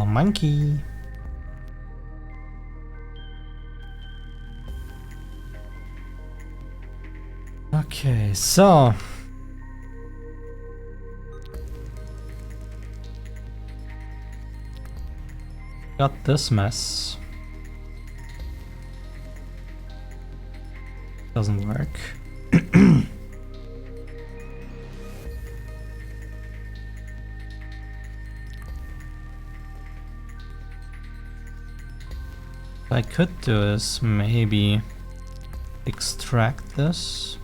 monkey. Okay, so got this mess. Doesn't work. What I could do is maybe extract this.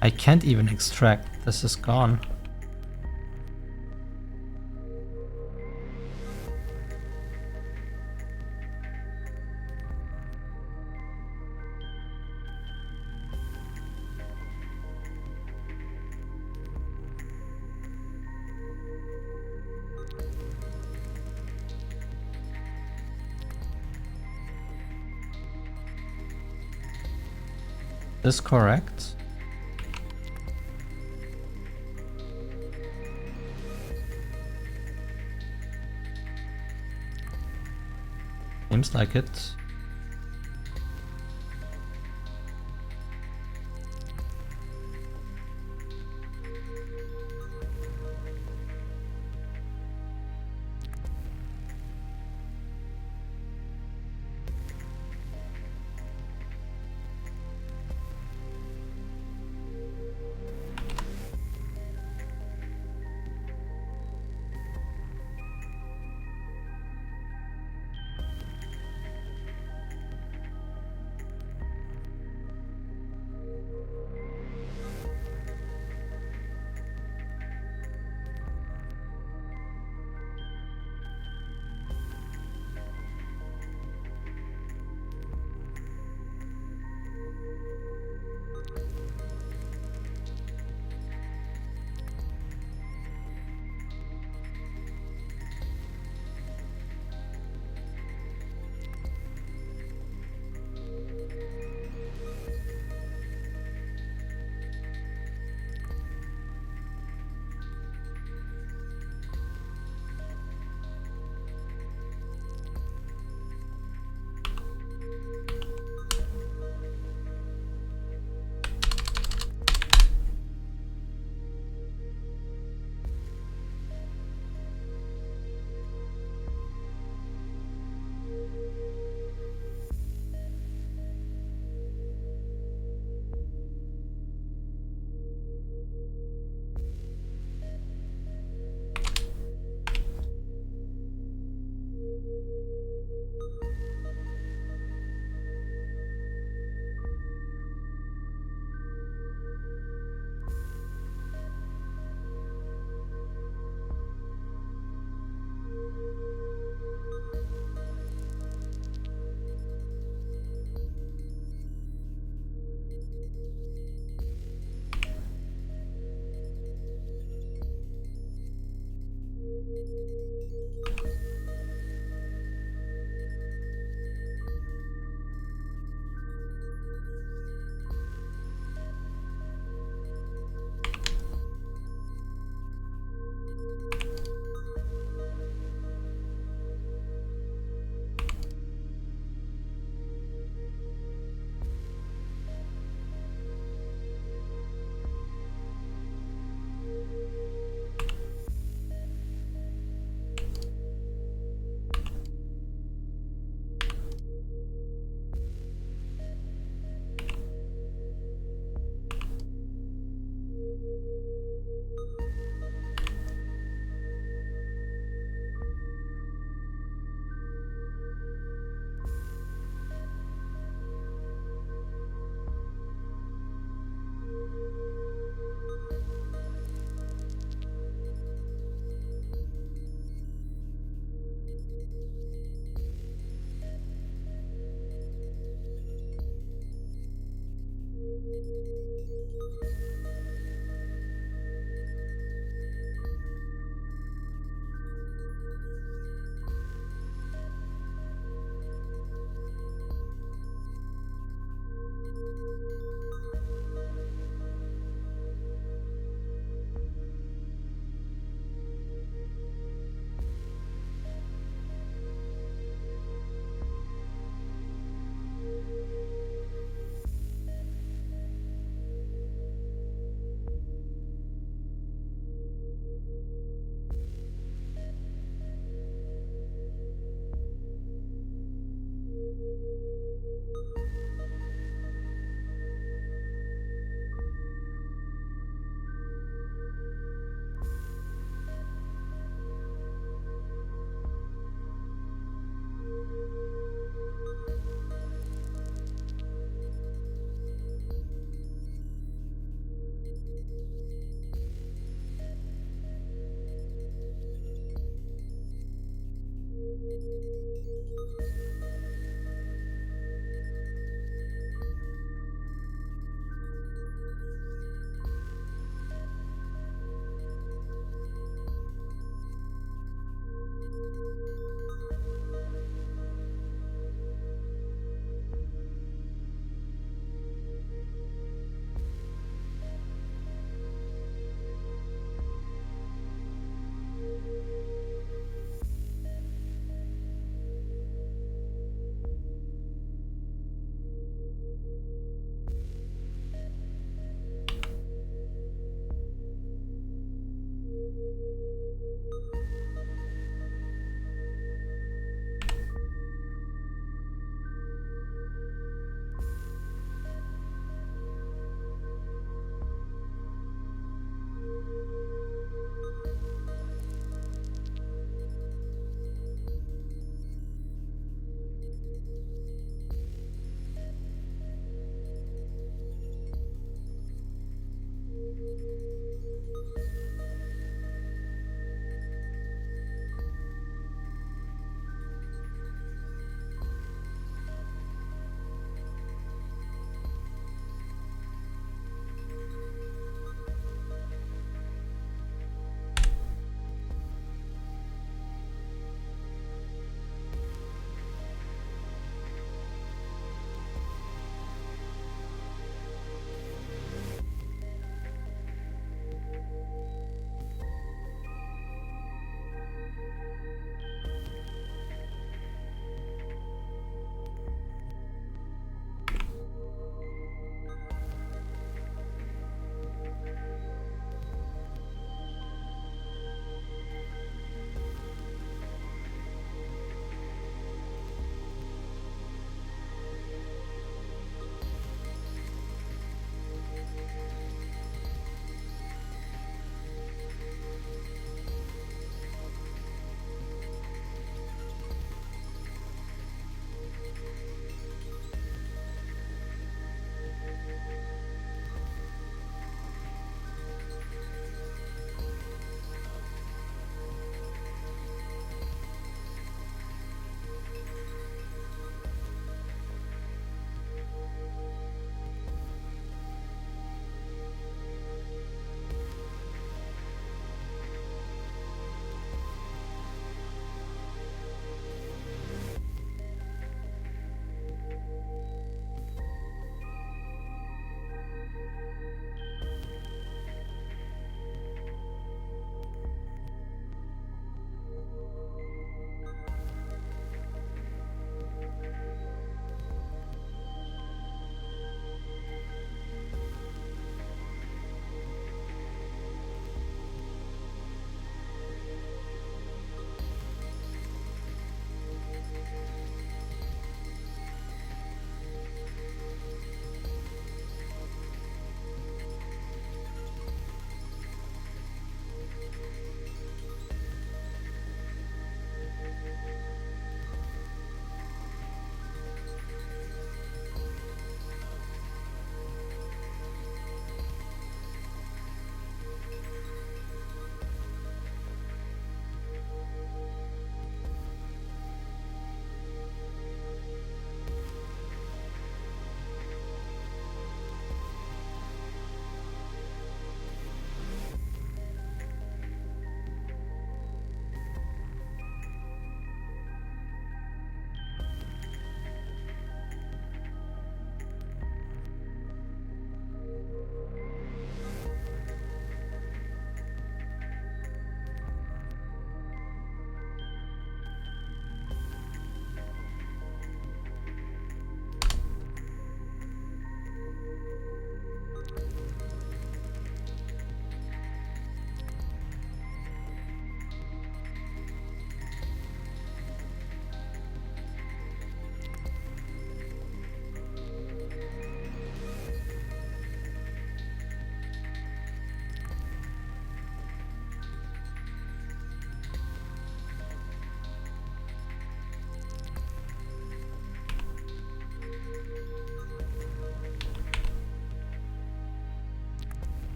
I can't even extract. This is gone. Is correct? Seems like it.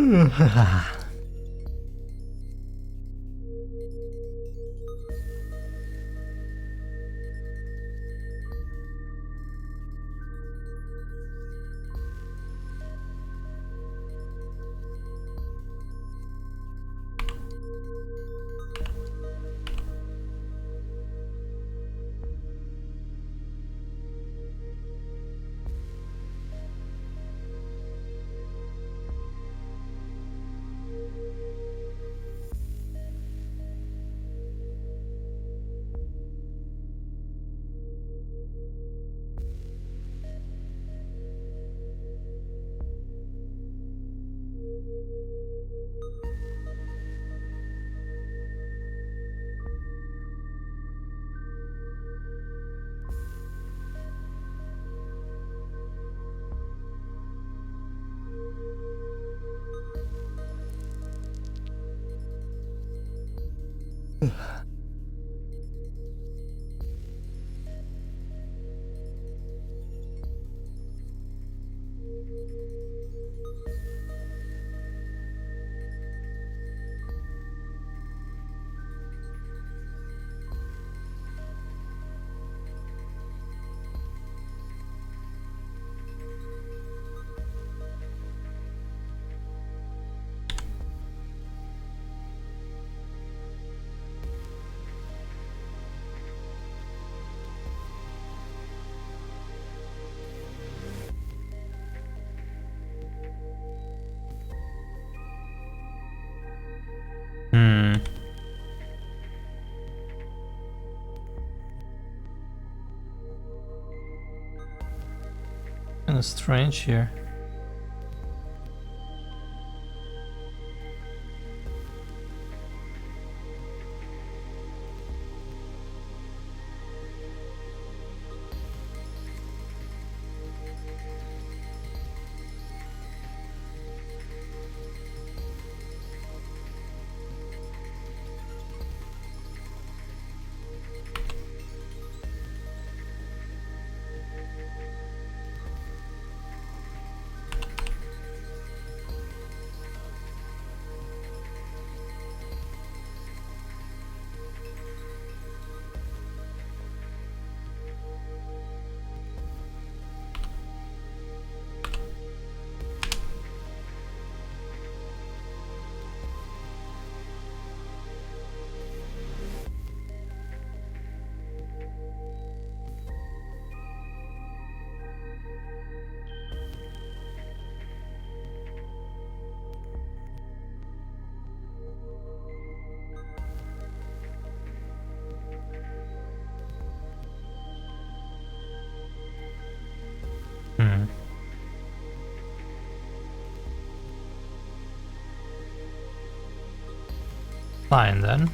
Kinda strange here. Fine then.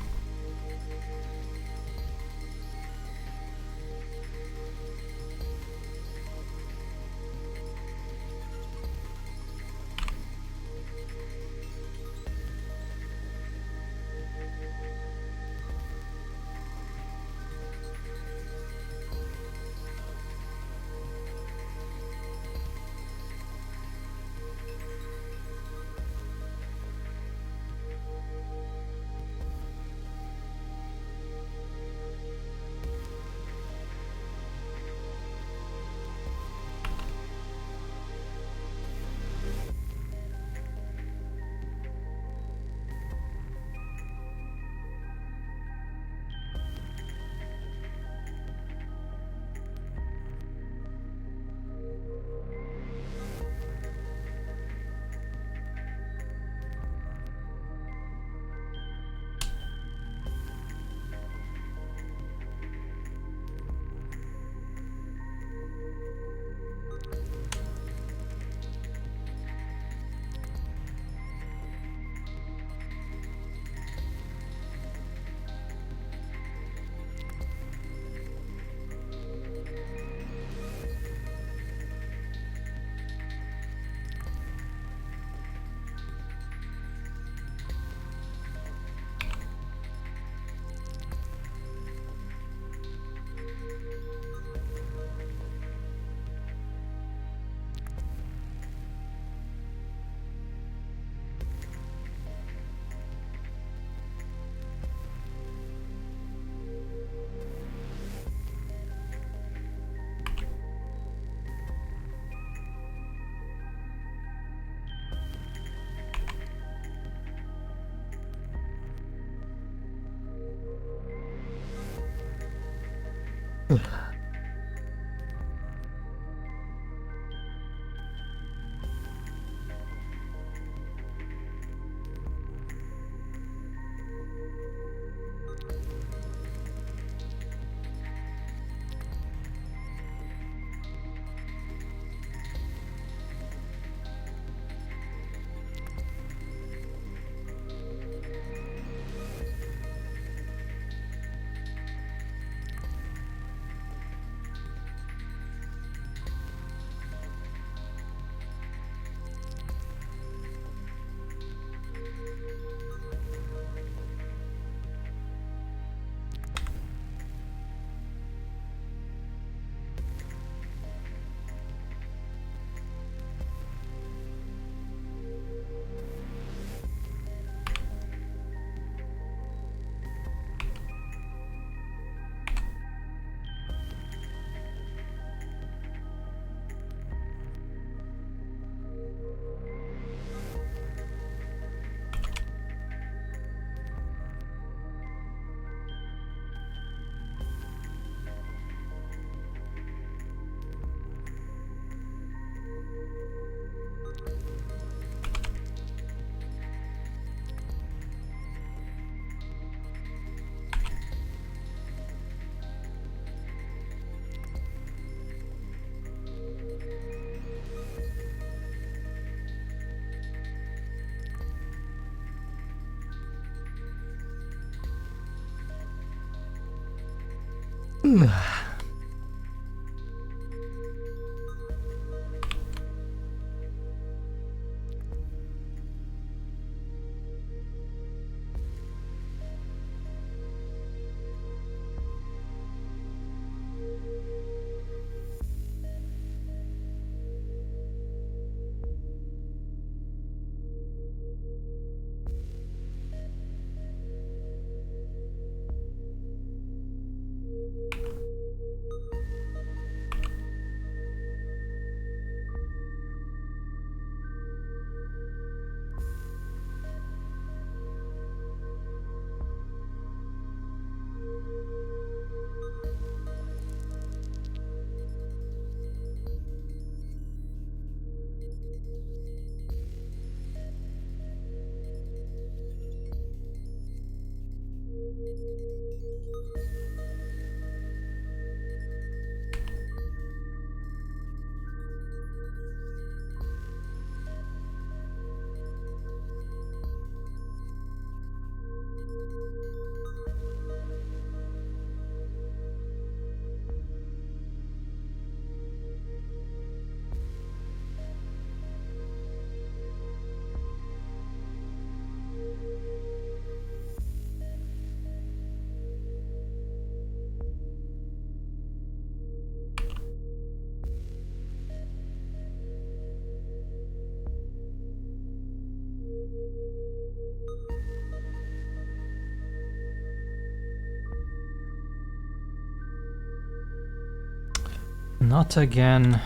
Not again.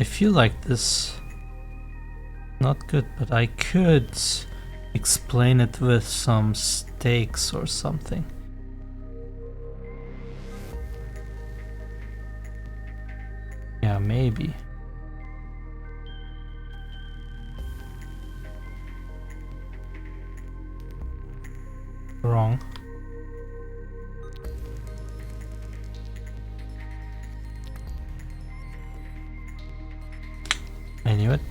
I feel like this not good, but I could explain it with some stakes or something. Yeah, maybe. Wrong. I knew it.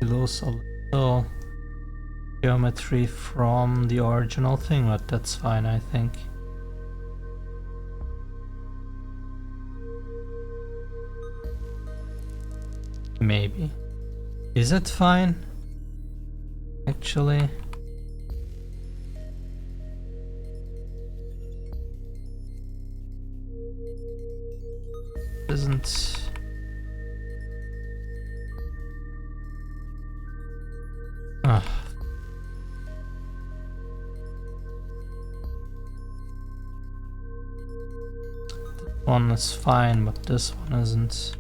Lose a little geometry from the original thing, but that's fine, I think. Maybe. Is it fine? Actually. Isn't... Ah. This one is fine, but this one isn't.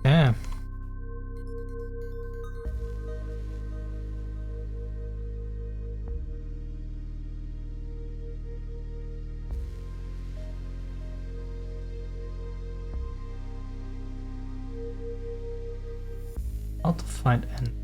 Yeah. How to find n?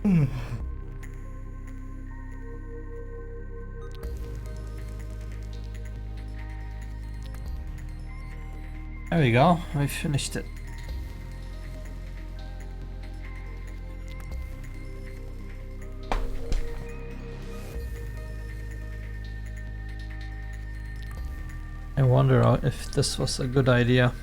There we go, we finished it. I wonder if this was a good idea.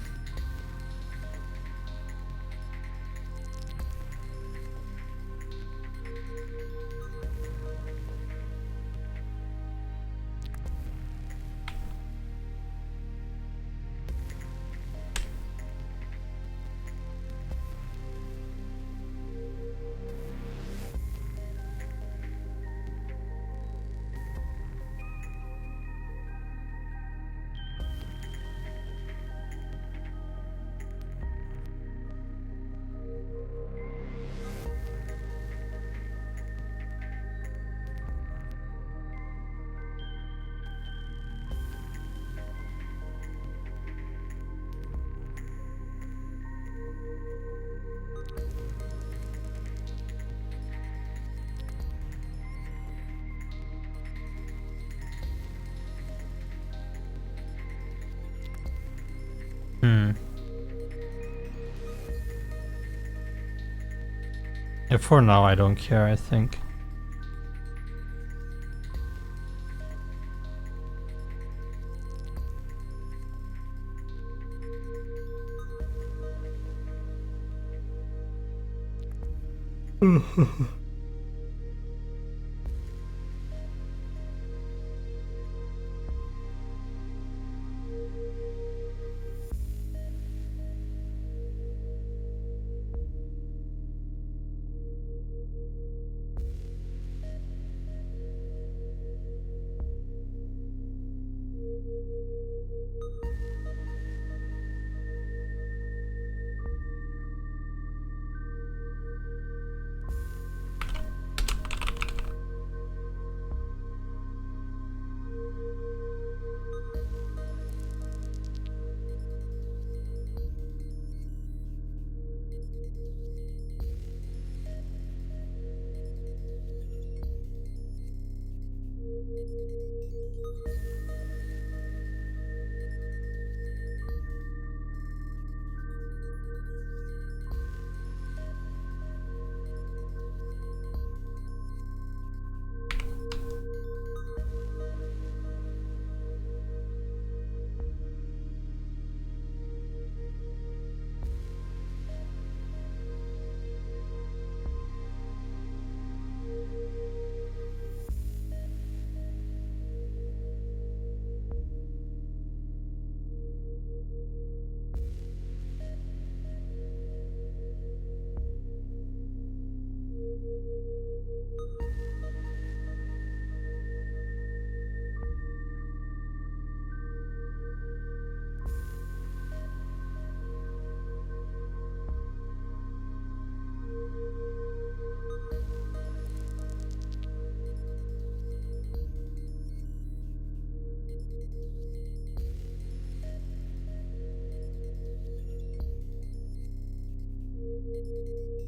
Yeah, for now I don't care, I think.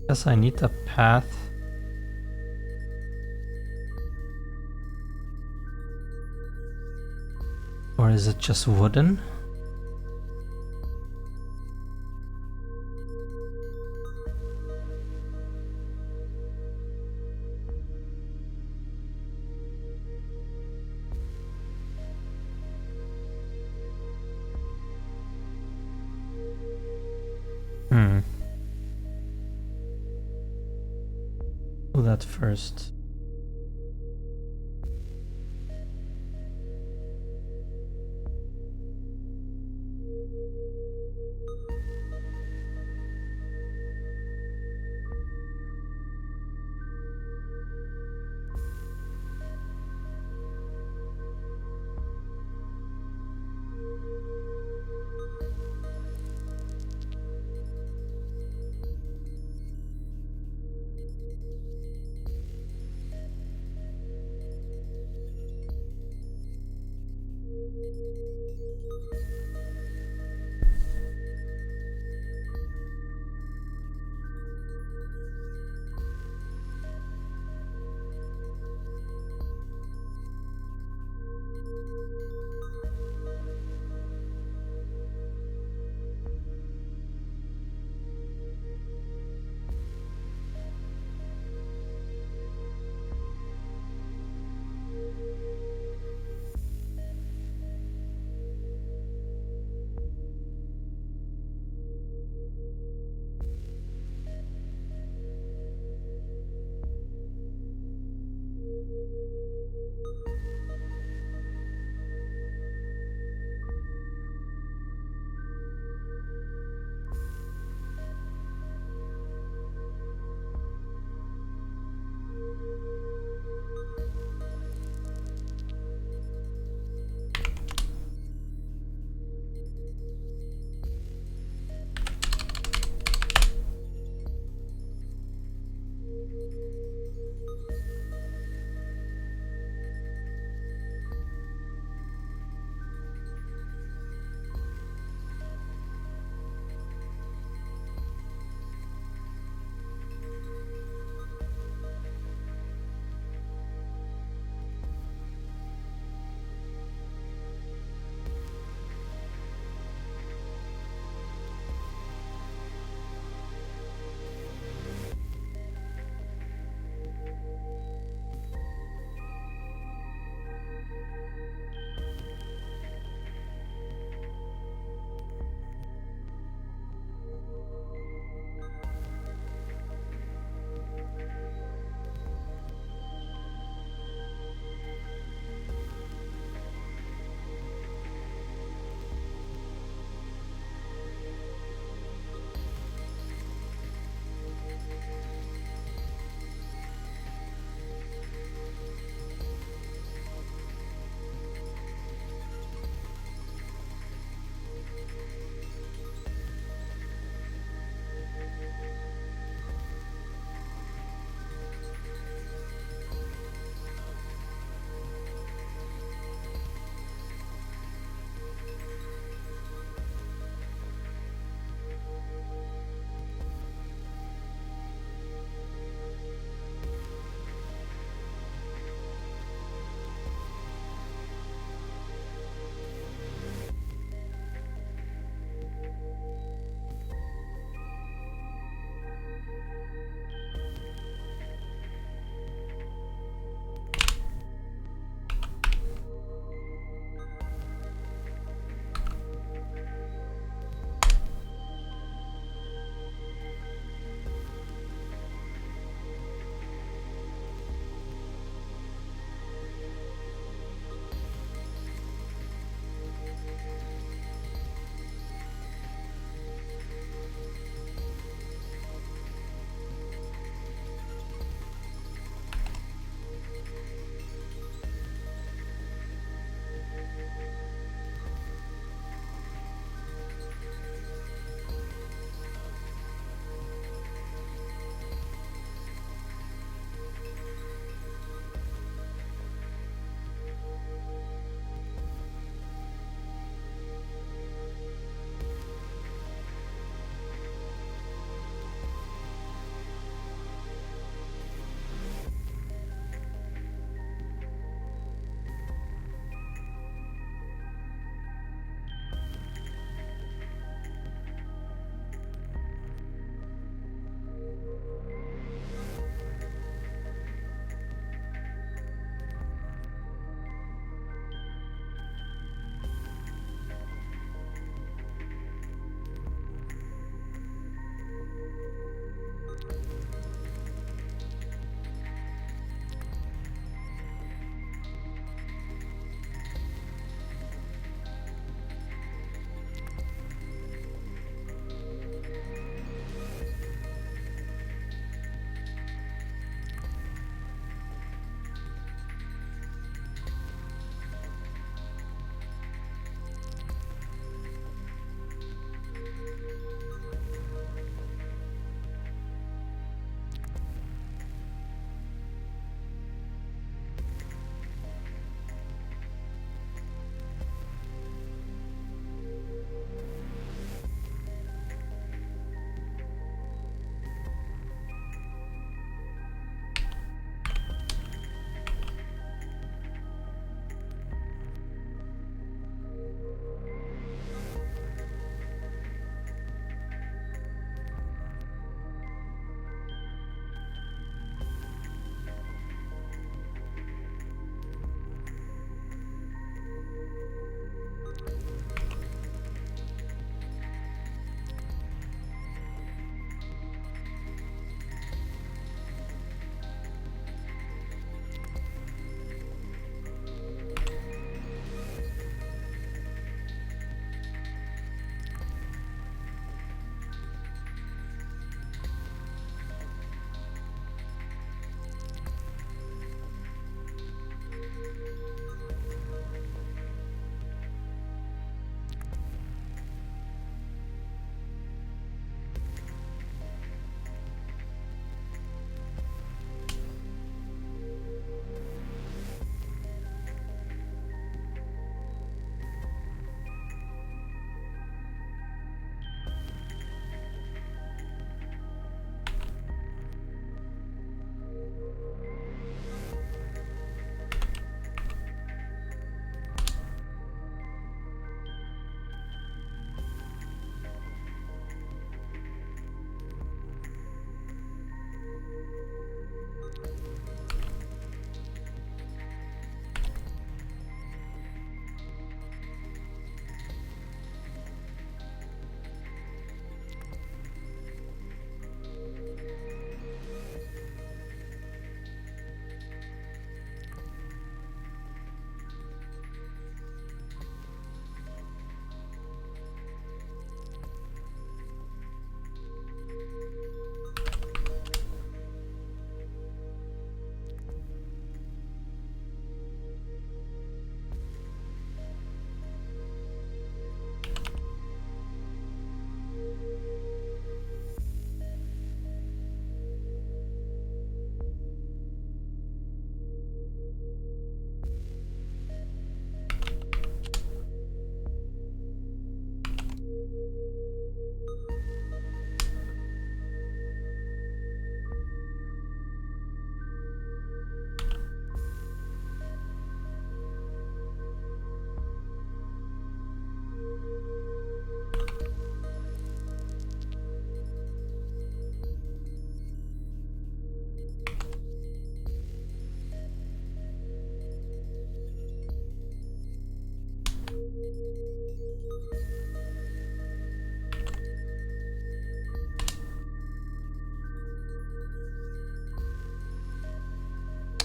Guess I need a path. Or is it just wooden? Do that first.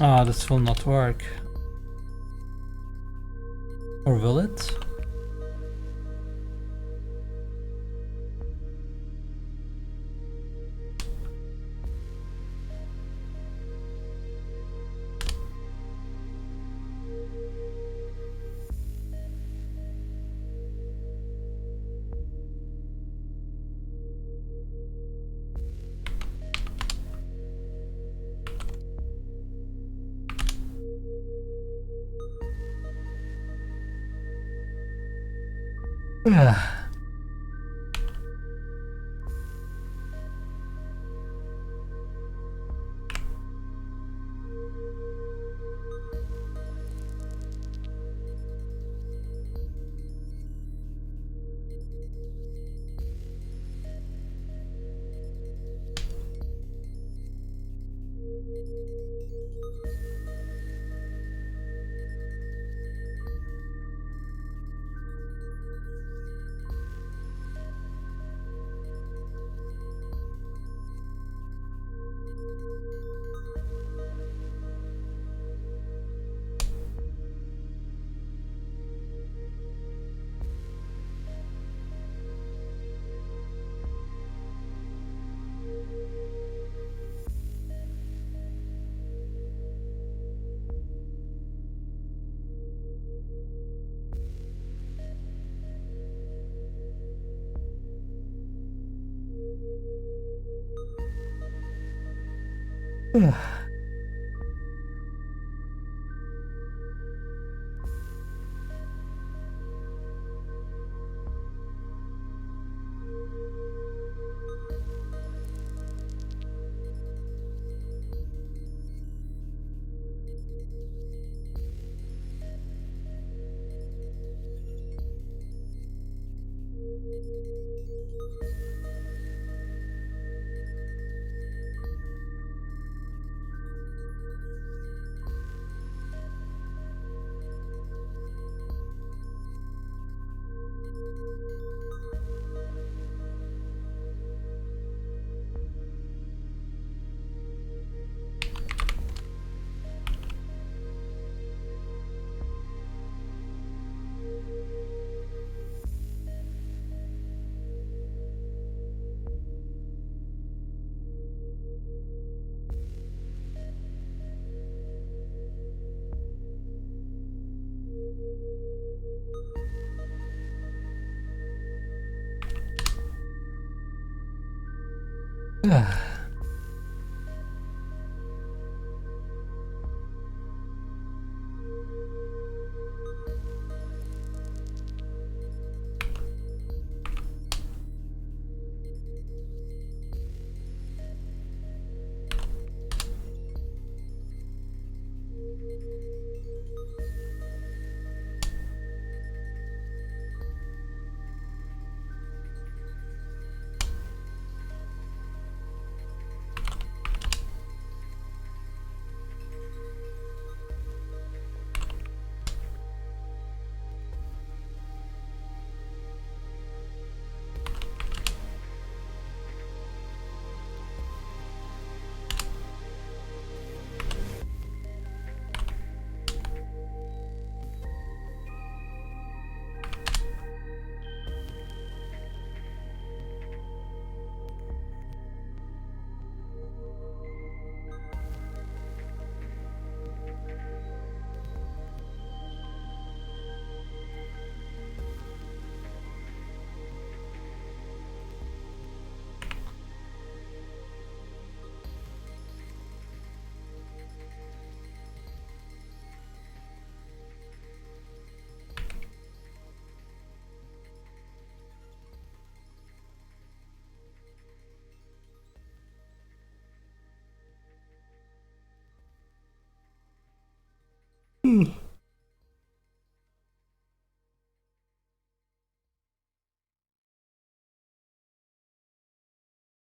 Ah, this will not work. Or will it?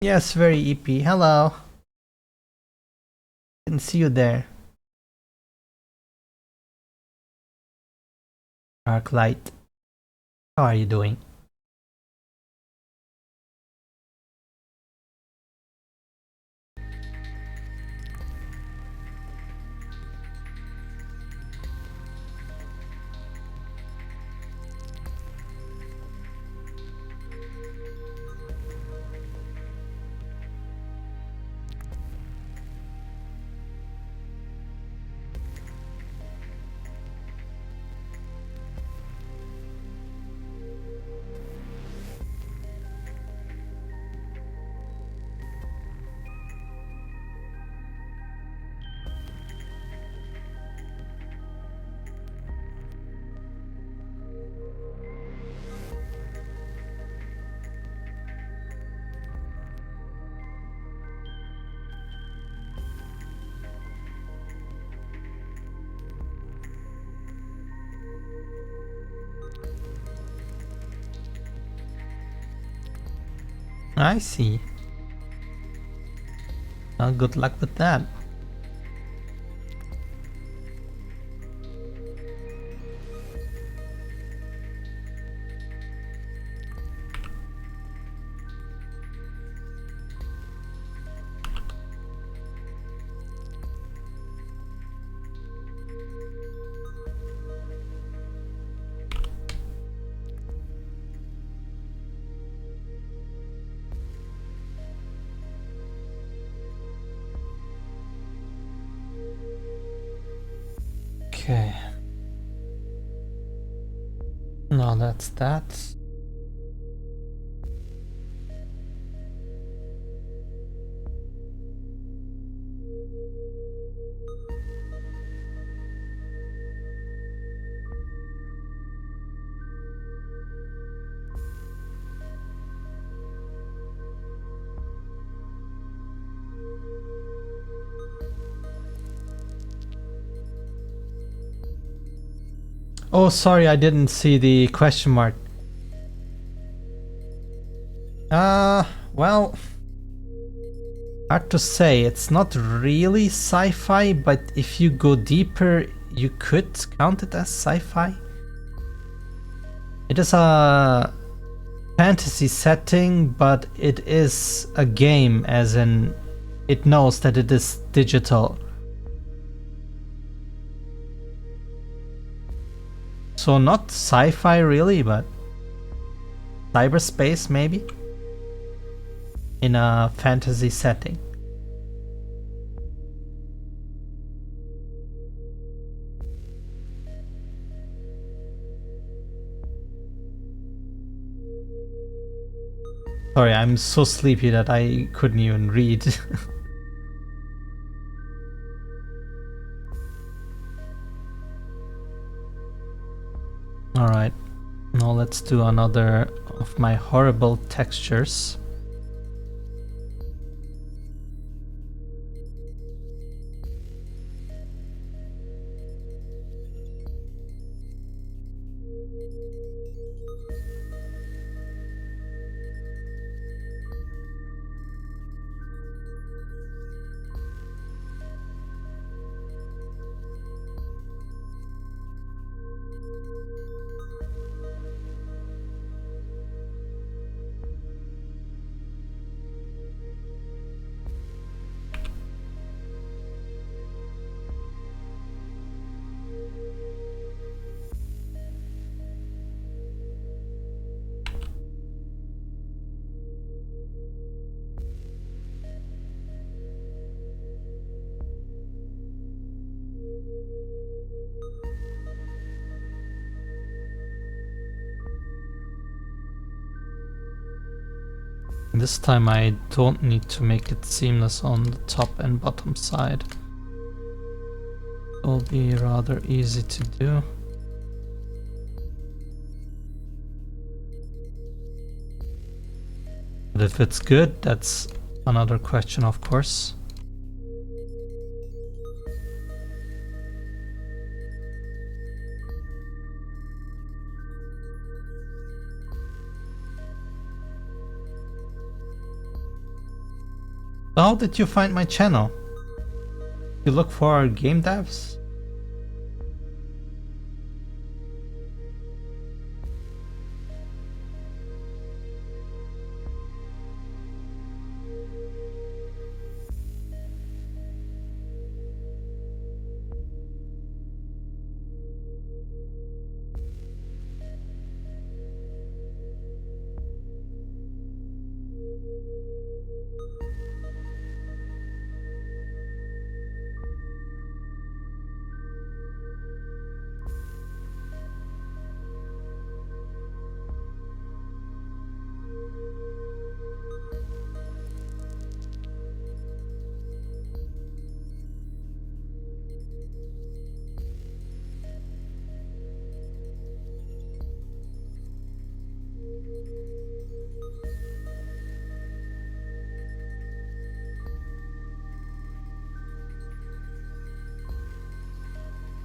Yes, very EP. Hello. Didn't see you there. Arclight. How are you doing? I see. Well, good luck with that. Okay. No, that's that. Oh, sorry, I didn't see the question mark. Well, hard to say. It's not really sci-fi, but if you go deeper, you could count it as sci-fi. It is a fantasy setting, but it is a game, as in it knows that it is digital. So not sci-fi really, but cyberspace maybe? In a fantasy setting. Sorry, I'm so sleepy that I couldn't even read. Alright, now let's do another of my horrible textures. This time I don't need to make it seamless on the top and bottom side. It'll be rather easy to do. But if it's good, that's another question, of course. How did you find my channel? You look for game devs?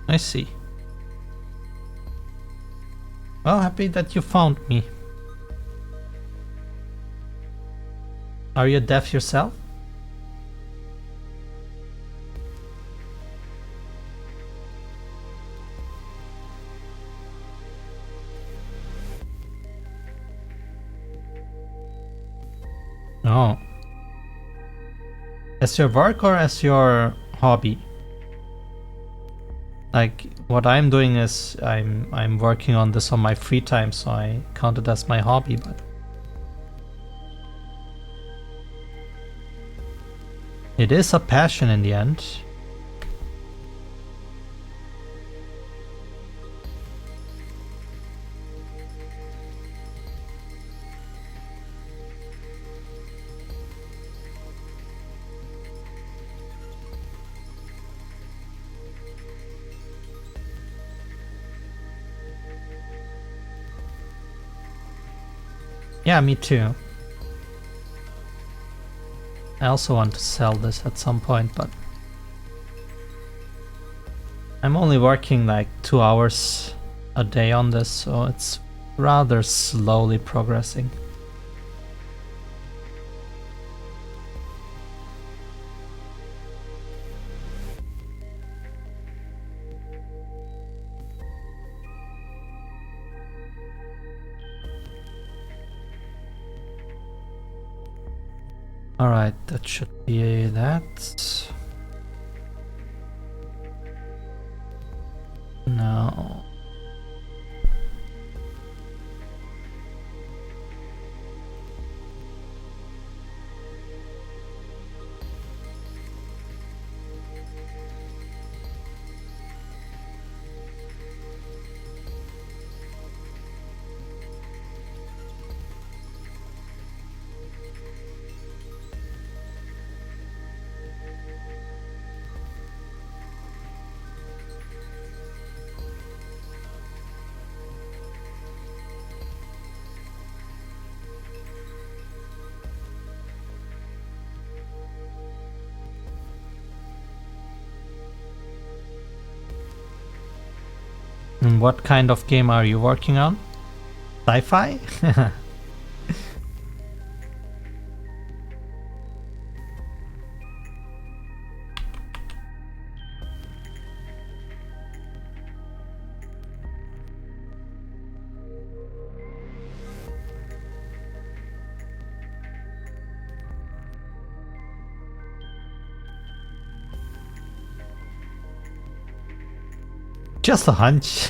I see. Well, happy that you found me. Are you deaf yourself? No. As your work or as your hobby? Like what I'm doing is I'm working on this on my free time, so I count it as my hobby, but it is a passion in the end. Yeah, me too. I also want to sell this at some point, but I'm only working like 2 hours a day on this, so it's rather slowly progressing. Alright, that should be that. No. And what kind of game are you working on? Sci-fi? Just a hunch.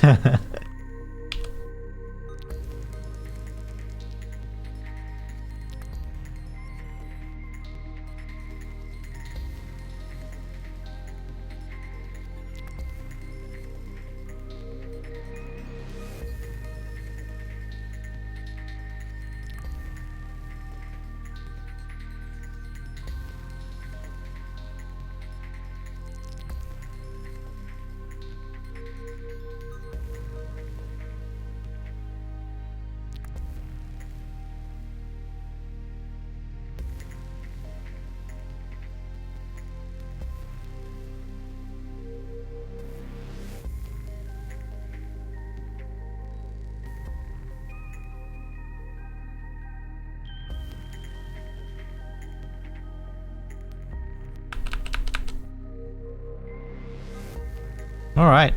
All right.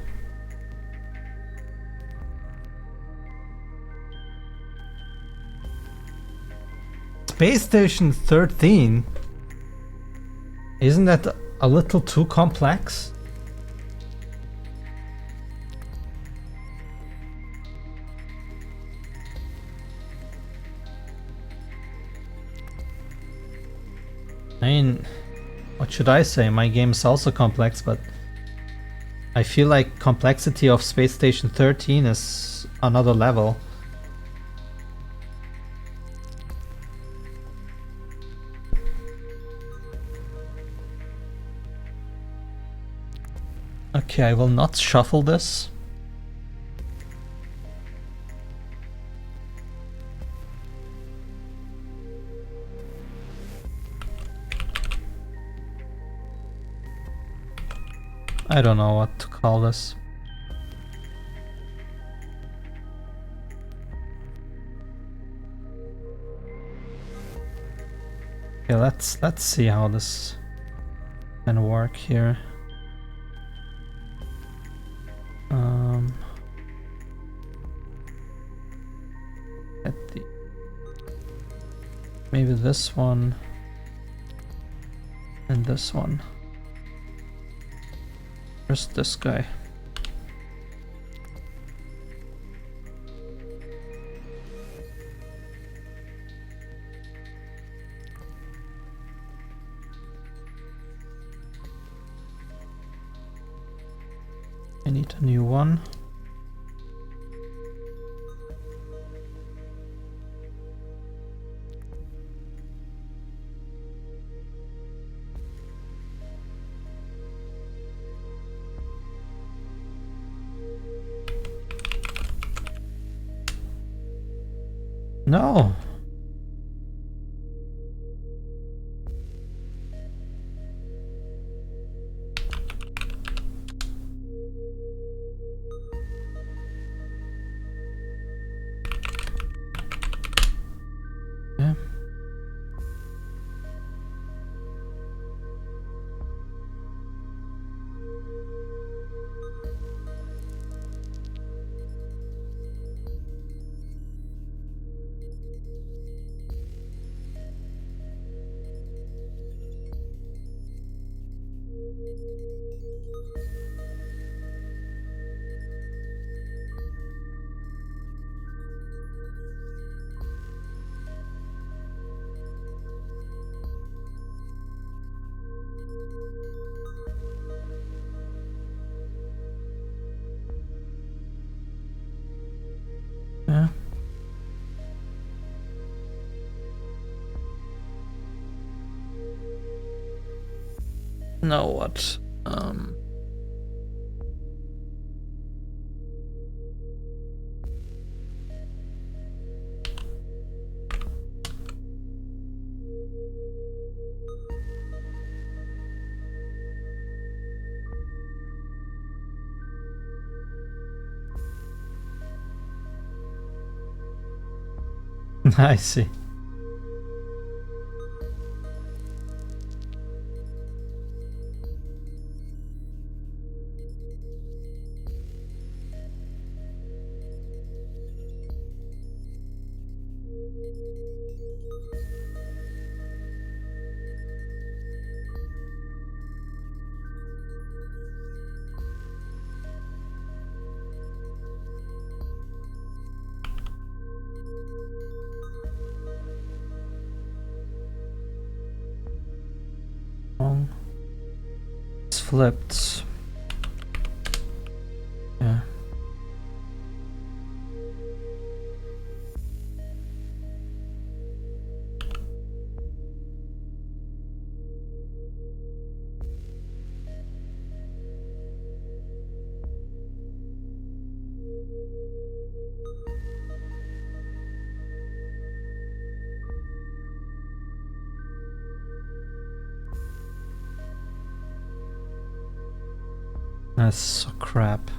Space Station 13? Isn't that a little too complex? I mean, what should I say? My game is also complex, but I feel like complexity of Space Station 13 is another level. Okay, I will not shuffle this. I don't know what to call this. Okay, let's see how this can work here. At the maybe this one and this one. Where's this guy? I need a new one. No. Yeah. Yeah. Now what? I see. Wrong. It's flipped. Yeah. That's so crap.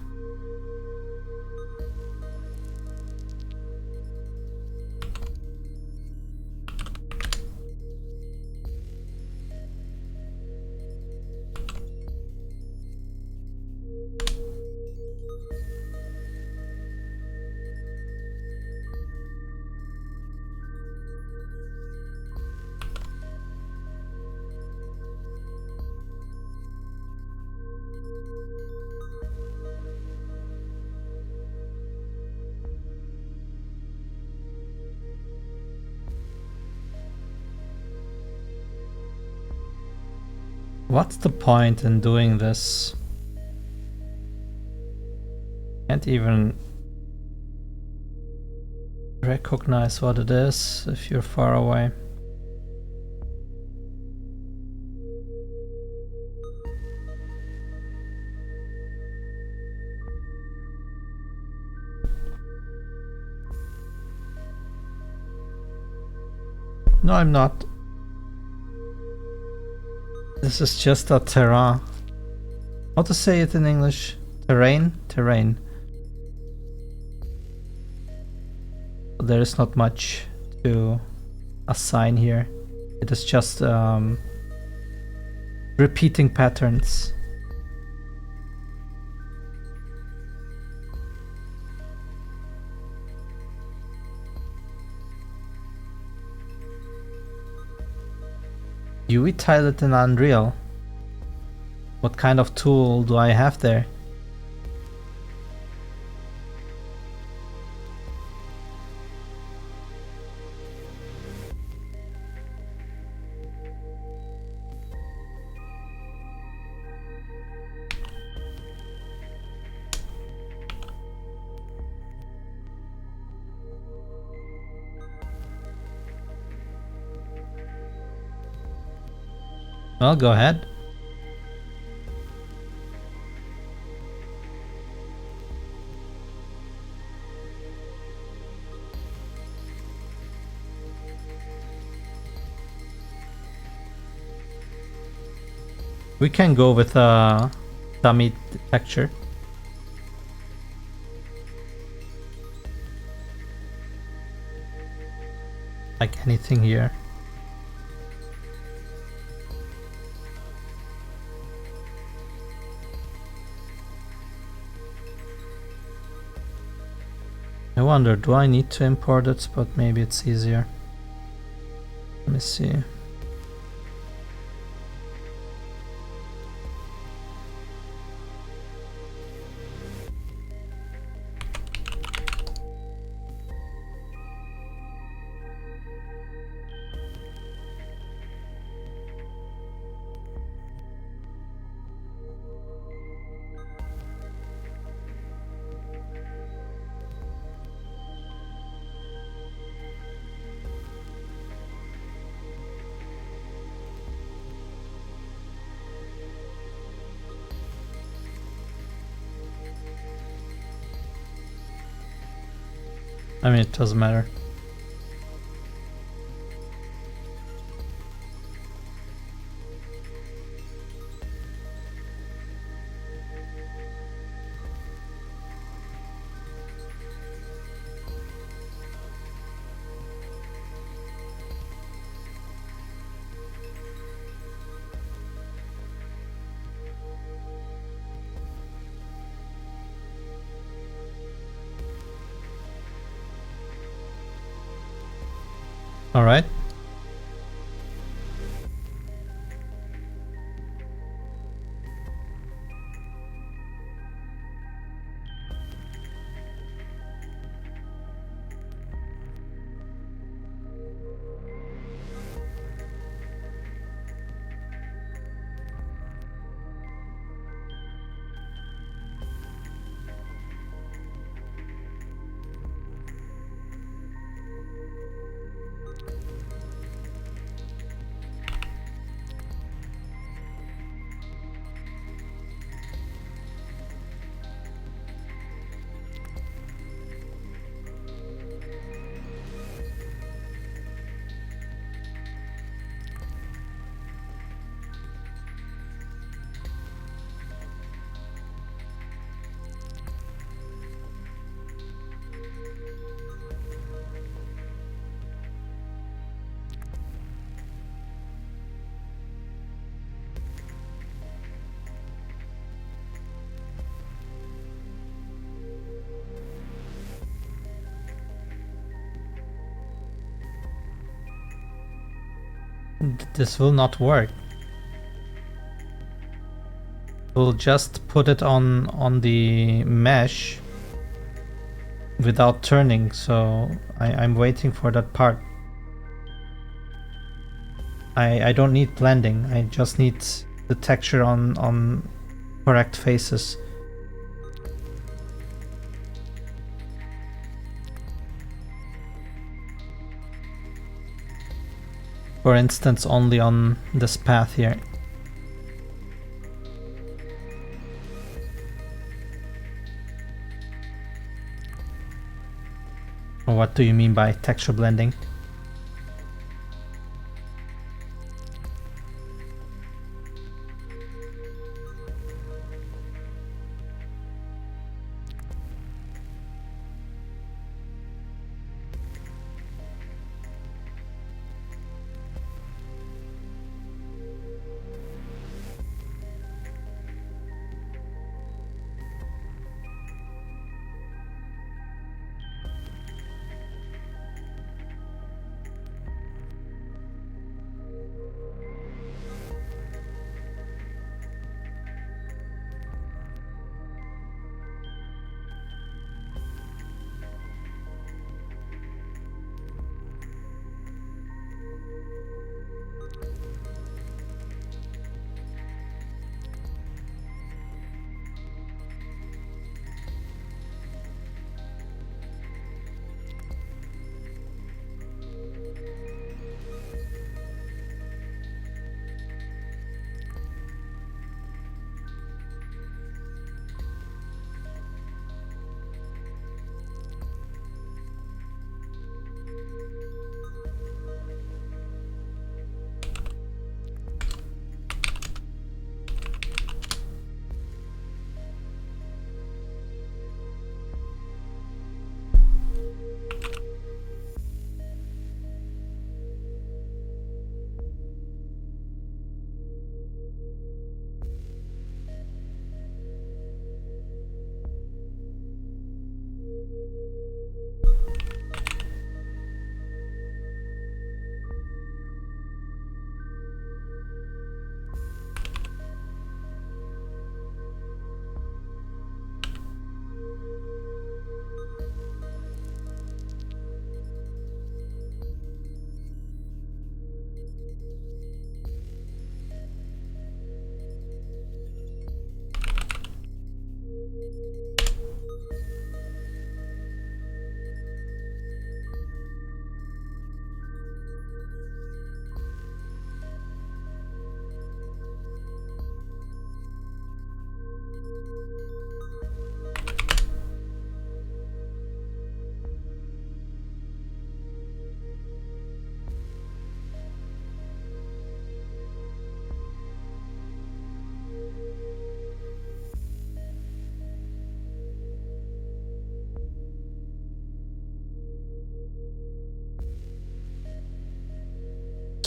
What's the point in doing this? Can't even recognize what it is if you're far away. No, I'm not. This is just a terrain. How to say it in English? Terrain? Terrain. There is not much to assign here. It is just repeating patterns. UE tile it in Unreal. What kind of tool do I have there? Well, go ahead. We can go with a dummy texture. Like anything here. I wonder, do I need to import it? But maybe it's easier. Let me see. I mean, it doesn't matter. All right. This will not work. We'll just put it on the mesh without turning, so I'm waiting for that part. I don't need blending, I just need the texture on correct faces. For instance, only on this path here. Or what do you mean by texture blending?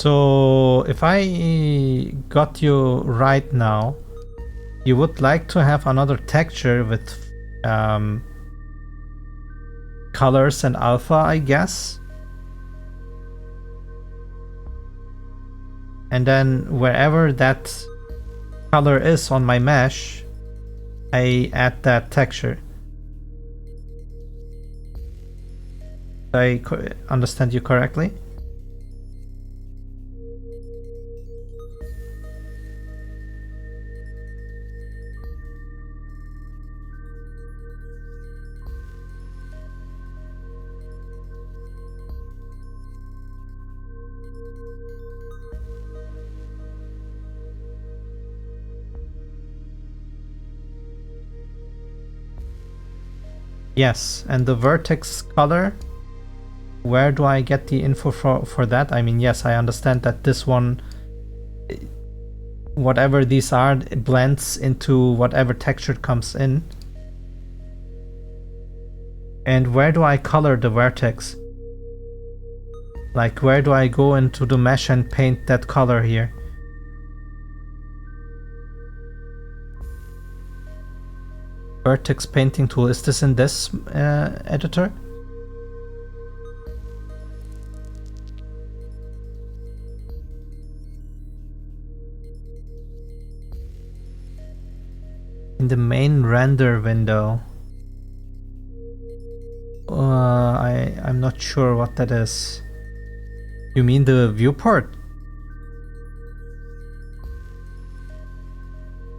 So if I got you right now, you would like to have another texture with colors and alpha, I guess. And then wherever that color is on my mesh, I add that texture. Did I understand you correctly? Yes, and the vertex color, where do I get the info for that? I mean, yes, I understand that this one, whatever these are, it blends into whatever texture comes in. And where do I color the vertex? Like, where do I go into the mesh and paint that color here? Vertex painting tool, is this in this editor? In the main render window. I'm not sure what that is. You mean the viewport?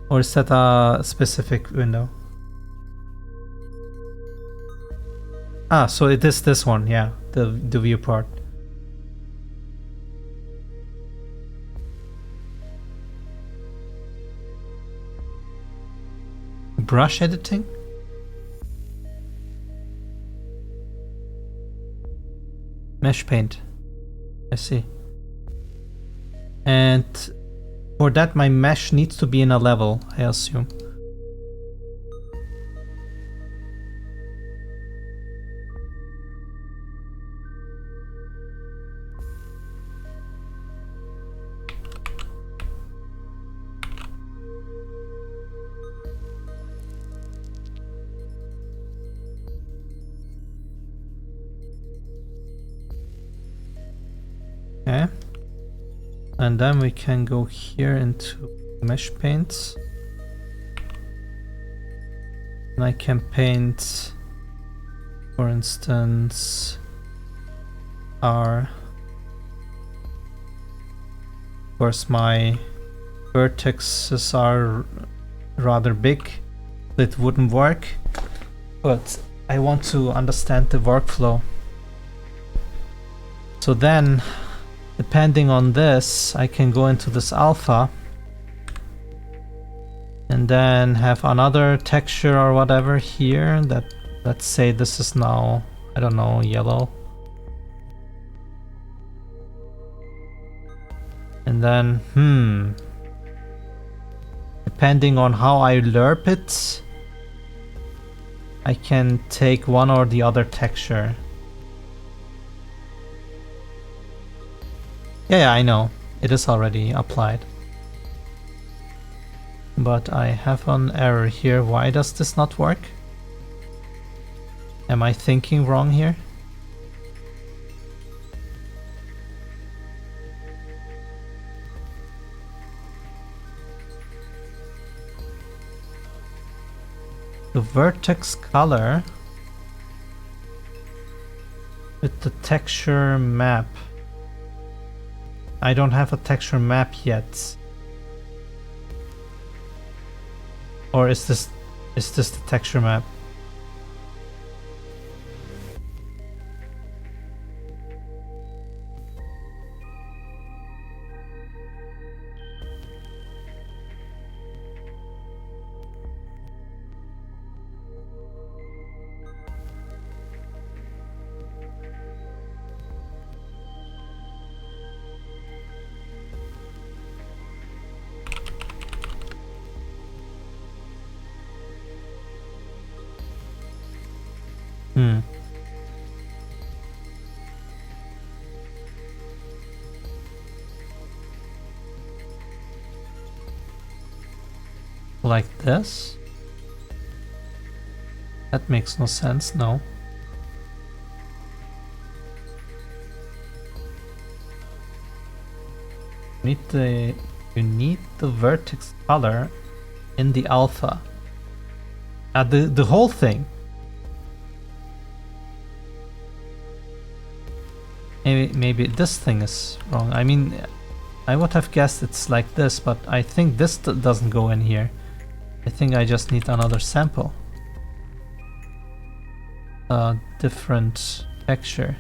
Or is that a specific window? Ah, so it is this one, yeah, the viewport. Brush editing? Mesh paint. I see. And for that my mesh needs to be in a level, I assume. Okay. And then we can go here into mesh paints. And I can paint, for instance, R. Of course, my vertexes are rather big. It wouldn't work, but I want to understand the workflow. So then, depending on this, I can go into this alpha and then have another texture or whatever here that, let's say this is now, I don't know, yellow. And then, depending on how I lerp it, I can take one or the other texture. Yeah, I know. It is already applied. But I have an error here. Why does this not work? Am I thinking wrong here? The vertex color with the texture map. I don't have a texture map yet. Or is this the texture map? Like this? That makes no sense, no. You need the vertex color in the alpha. The whole thing. Maybe this thing is wrong. I mean, I would have guessed it's like this, but I think this doesn't go in here. I think I just need another sample. A different texture.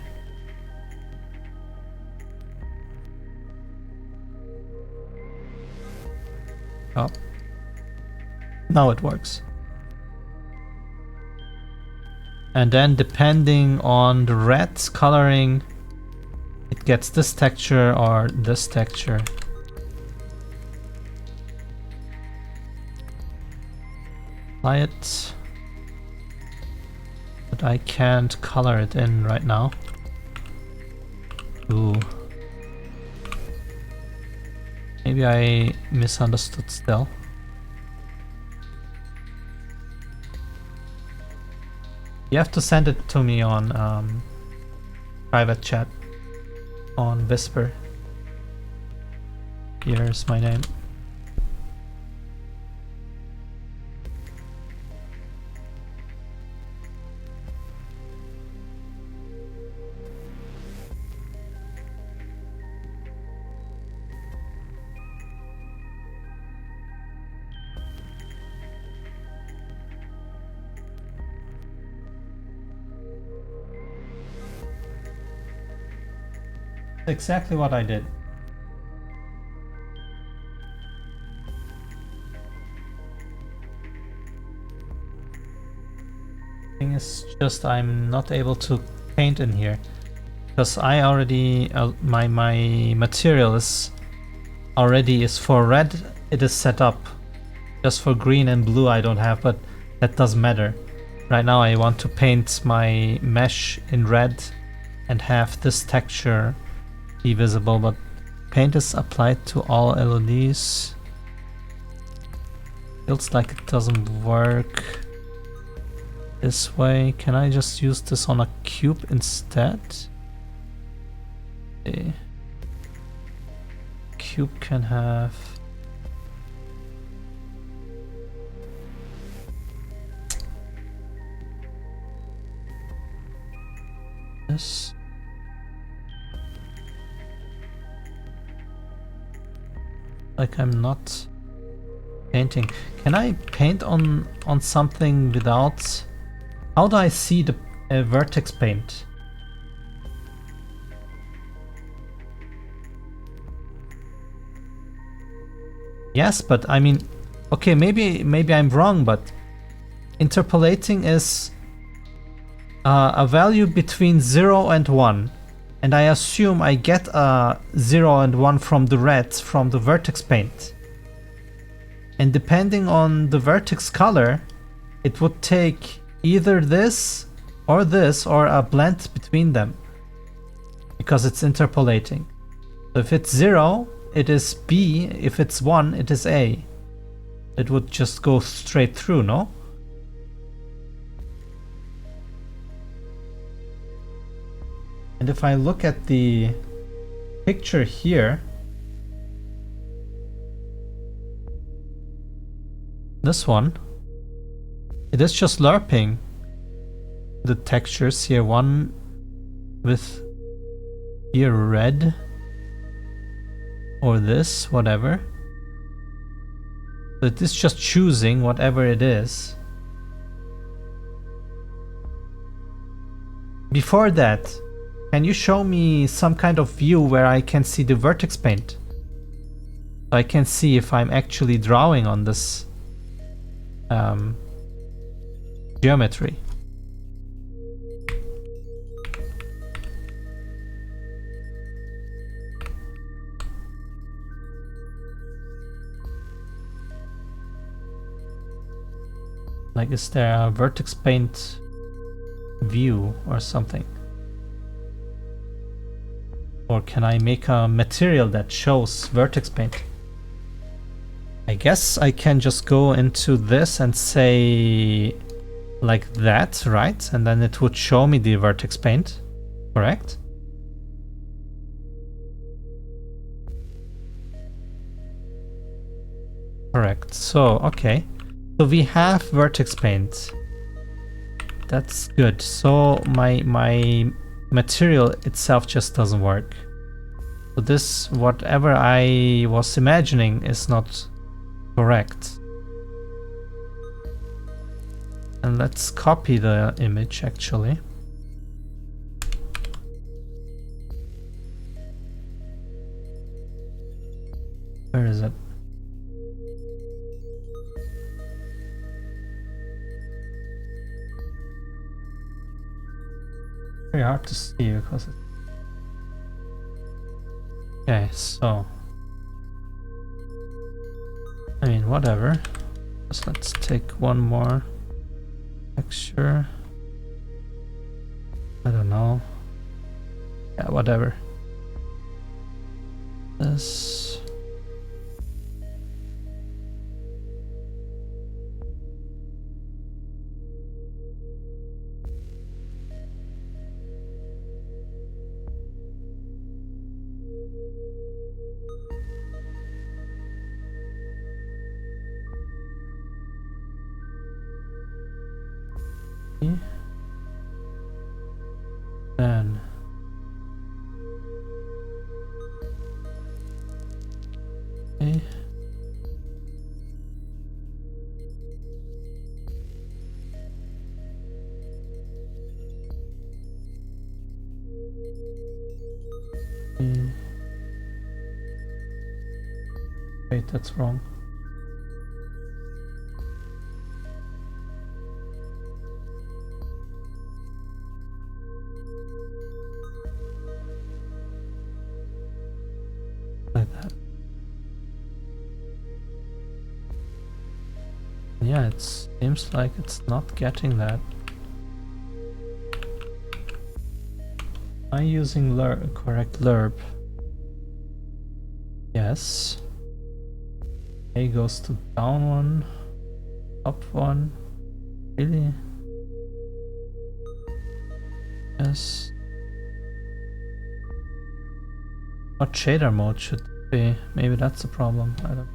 Oh. Now it works. And then depending on the red coloring, it gets this texture or this texture. Apply it. But I can't color it in right now. Ooh. Maybe I misunderstood still. You have to send it to me on private chat on Whisper. Here's my name. Exactly what I did. Thing is just I'm not able to paint in here because I already my material is for red. It is set up. Just for green and blue I don't have, but that doesn't matter. Right now I want to paint my mesh in red and have this texture be visible, but paint is applied to all LEDs. Feels like it doesn't work this way. Can I just use this on a cube instead? The cube can have this. Like I'm not painting. Can I paint on something without? How do I see the vertex paint? Yes, but I mean, okay, maybe I'm wrong, but interpolating is a value between 0 and 1. And I assume I get a 0 and 1 from the red, from the vertex paint. And depending on the vertex color, it would take either this or a blend between them. Because it's interpolating. So if it's 0, it is B. If it's 1, it is A. It would just go straight through, no? And if I look at the picture here, this one, it is just lerping the textures here, one with here red or this, whatever. So it is just choosing whatever it is. Before that, can you show me some kind of view where I can see the vertex paint? So I can see if I'm actually drawing on this geometry. Like, is there a vertex paint view or something? Or can I make a material that shows vertex paint? I guess I can just go into this and say like that, right? And then it would show me the vertex paint, correct? Correct. So, okay. So we have vertex paint. That's good. So my material itself just doesn't work. So this, whatever I was imagining, is not correct. And let's copy the image actually. Where is it? Very hard to see because it's... Okay, so I mean, whatever. Just let's take one more texture. I don't know. Yeah, whatever. This. Then okay. Wait, that's wrong. Like that. Yeah, it seems like it's not getting that. Am I using correct lerp? Yes. A goes to down one, up one. Really? Yes. What shader mode should it be? Maybe that's the problem. I don't.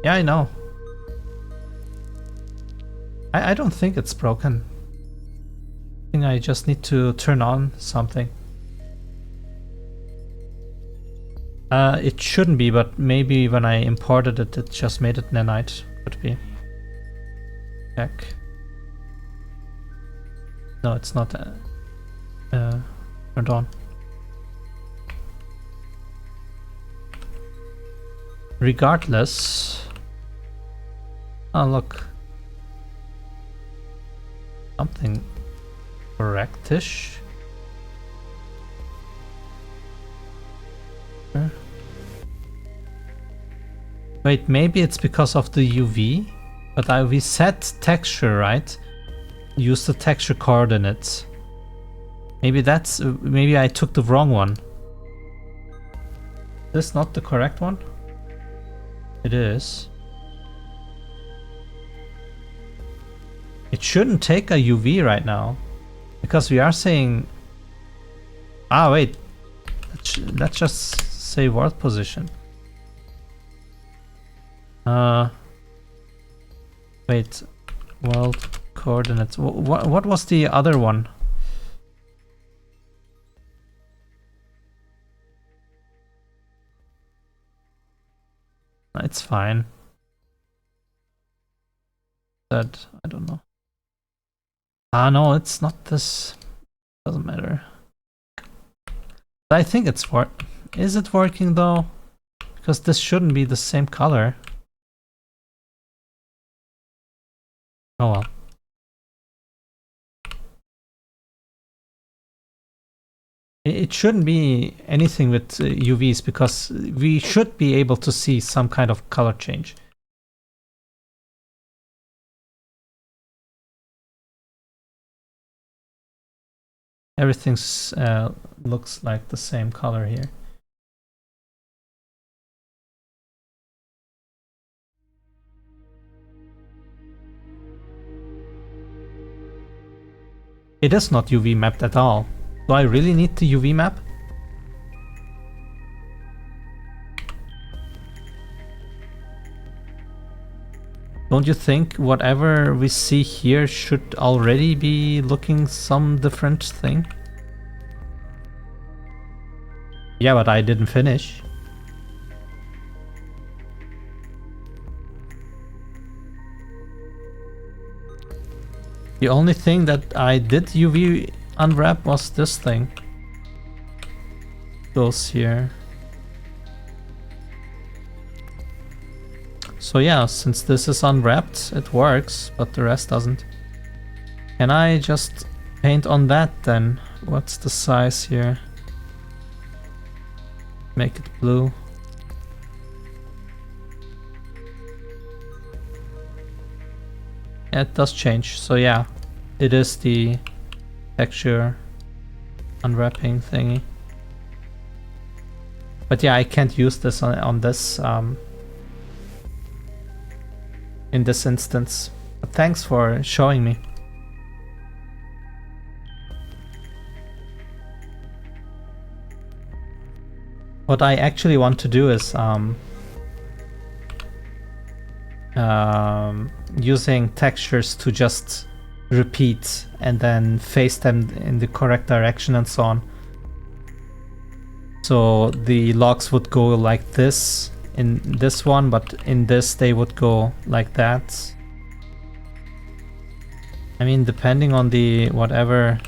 Yeah, I know. I don't think it's broken. I think I just need to turn on something. It shouldn't be, but maybe when I imported it, it just made it nanite. Could be. Check. No, it's not turned on. Regardless. Oh, look. Something correctish. Wait, maybe it's because of the UV, but we set texture, right? Use the texture coordinates. Maybe that's, maybe I took the wrong one. Is this not the correct one? It is. It shouldn't take a UV right now, because we are saying... Ah, wait. Let's just say world position. Wait, world coordinates. What was the other one? It's fine. That I don't know. Ah, no, it's not this. Doesn't matter. I think it's Is it working though? Because this shouldn't be the same color. Oh well. It shouldn't be anything with UVs because we should be able to see some kind of color change. Everything's looks like the same color here. It is not UV mapped at all. Do I really need to UV map? Don't you think whatever we see here should already be looking some different thing? Yeah, but I didn't finish. The only thing that I did UV unwrap was this thing. Goes here. So yeah, since this is unwrapped, it works, but the rest doesn't. Can I just paint on that then? What's the size here? Make it blue. Yeah, it does change. So yeah, it is the texture unwrapping thingy. But yeah, I can't use this on this in this instance. But thanks for showing me. What I actually want to do is using textures to just repeat and then face them in the correct direction and so on. So the logs would go like this in this one, but in this they would go like that. I mean, depending on the whatever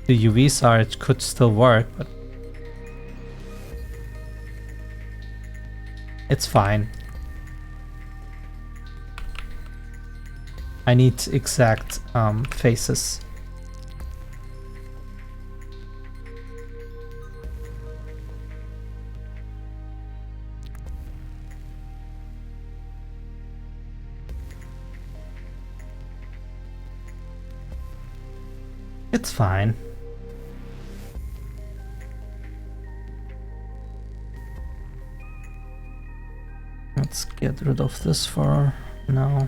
the UVs are, it could still work, but it's fine. I need exact faces. It's fine. Let's get rid of this for now.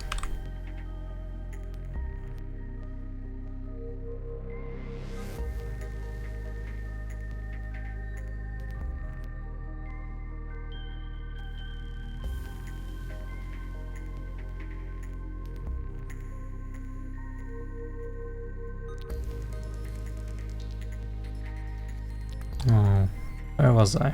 Oh, where was I?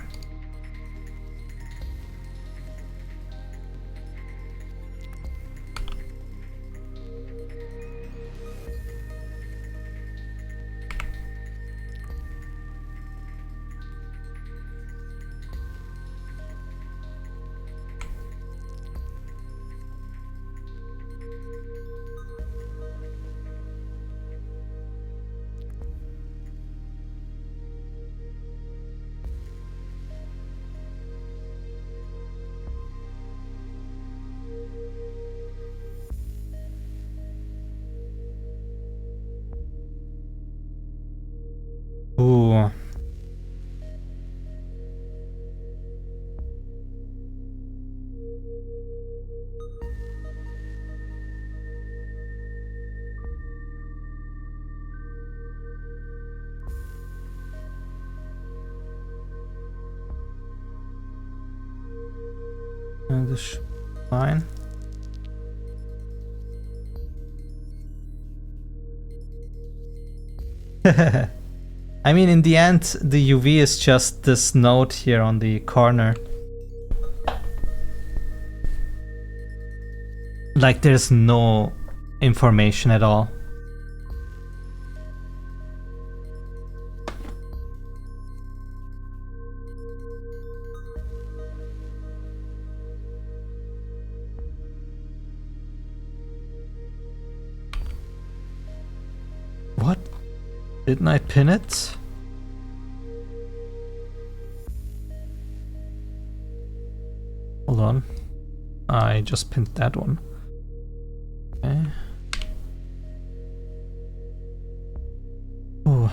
Ooh. This should be fine. I mean, in the end, the UV is just this node here on the corner. Like, there's no information at all. What? Didn't I pin it? Hold on. I just pinned that one. Okay. Oh.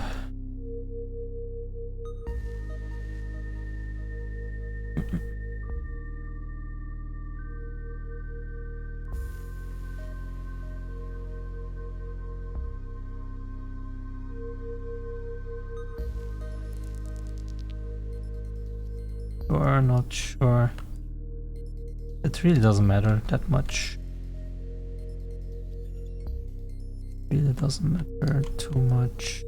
Sure, not sure. It really doesn't matter that much. Really doesn't matter too much.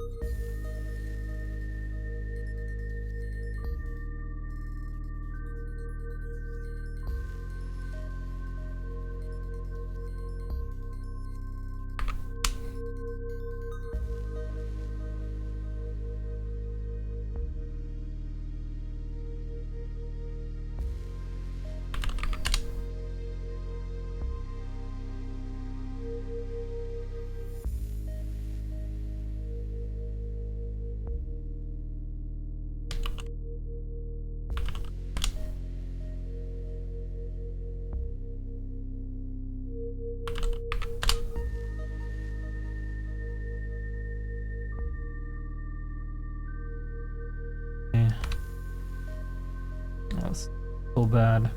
That's so bad.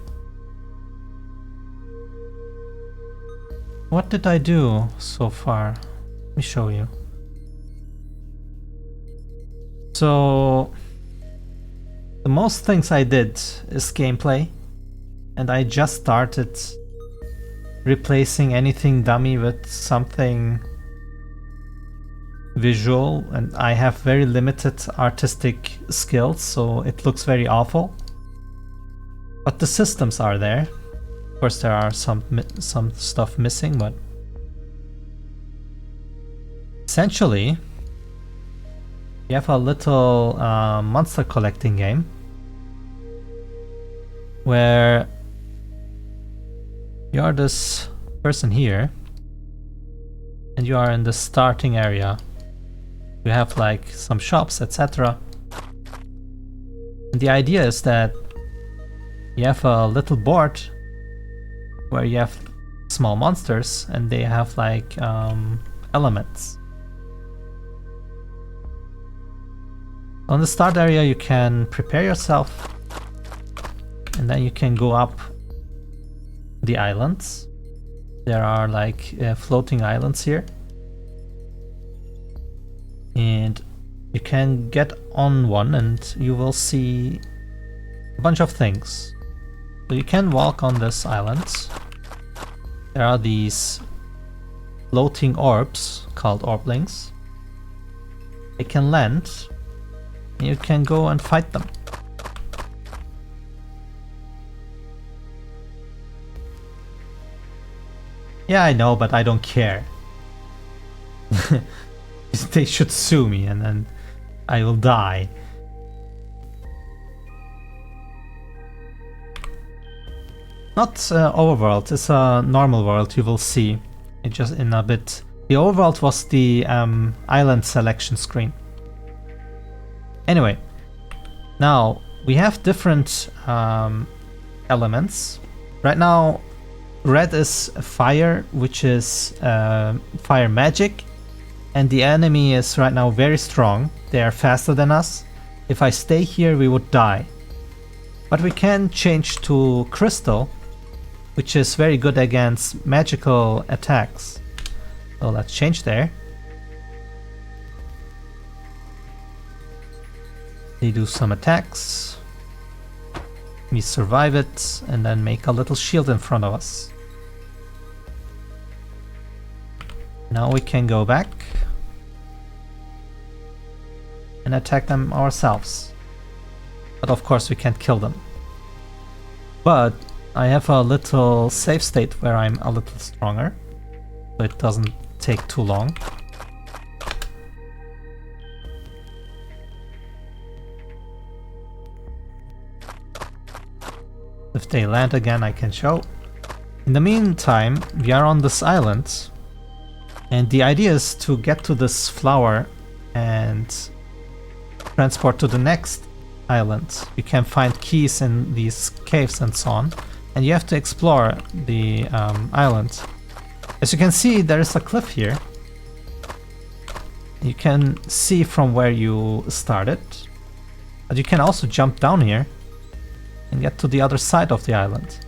What did I do so far? Let me show you. So the most things I did is gameplay, and I just started replacing anything dummy with something visual, and I have very limited artistic skills, so it looks very awful. But the systems are there. Of course, there are some stuff missing, but essentially, you have a little monster collecting game where you are this person here, and you are in the starting area. You have like some shops, etc. And the idea is that you have a little board where you have small monsters, and they have like elements. On the start area you can prepare yourself, and then you can go up the islands. There are like floating islands here, and you can get on one and you will see a bunch of things. So you can walk on this island. There are these floating orbs called orblings. They can land, and you can go and fight them. Yeah, I know, but I don't care. They should sue me, and then I will die. Not overworld, it's a normal world, you will see it just in a bit. The overworld was the island selection screen. Anyway, now we have different elements. Right now, red is fire, which is fire magic, and the enemy is right now very strong. They are faster than us. If I stay here, we would die. But we can change to crystal, which is very good against magical attacks. So let's change there. They do some attacks. We survive it, and then make a little shield in front of us. Now we can go back and attack them ourselves. But of course we can't kill them. But I have a little save state where I'm a little stronger, so it doesn't take too long. If they land again, I can show. In the meantime, we are on this island, and the idea is to get to this flower and transport to the next island. You can find keys in these caves and so on, and you have to explore the island. As you can see, there is a cliff here. You can see from where you started, but you can also jump down here and get to the other side of the island.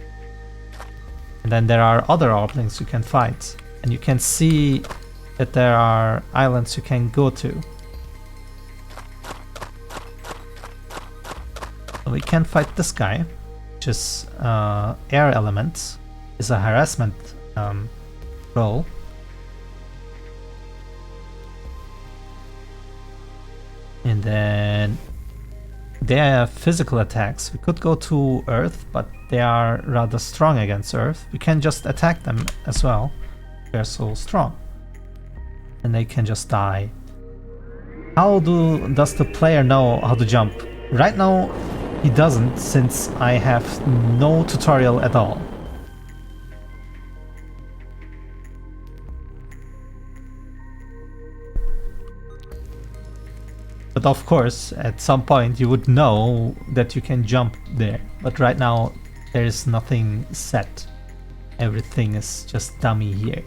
And then there are other orblings you can fight, and you can see that there are islands you can go to. We can fight this guy, which is air element. Is a harassment role. And then they have physical attacks. We could go to Earth, but they are rather strong against Earth. We can just attack them as well. They're so strong. And they can just die. How does the player know how to jump? Right now, he doesn't, since I have no tutorial at all. But of course, at some point you would know that you can jump there. But right now, there is nothing set. Everything is just dummy here.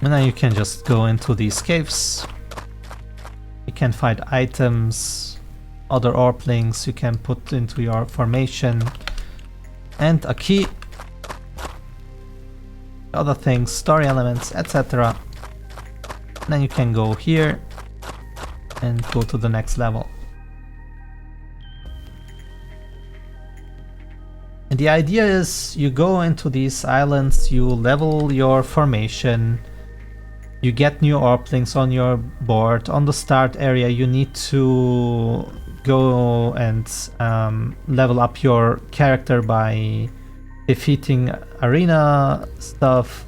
And now you can just go into these caves. You can find items, other orplings you can put into your formation, and a key, other things, story elements, etc. Then you can go here and go to the next level. And the idea is you go into these islands, you level your formation, you get new orplings on your board. On the start area you need to go and level up your character by defeating arena stuff,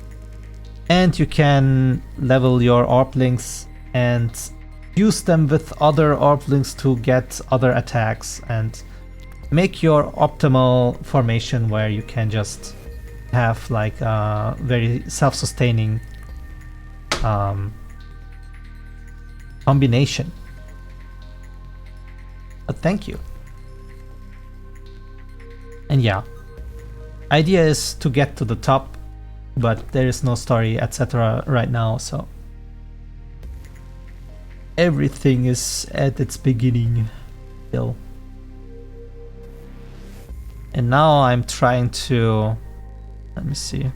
and you can level your orplings and use them with other orplings to get other attacks and make your optimal formation where you can just have like a very self-sustaining combination. But thank you. And yeah, idea is to get to the top, but there is no story, etc. right now, so everything is at its beginning still. And now I'm trying to, let me see,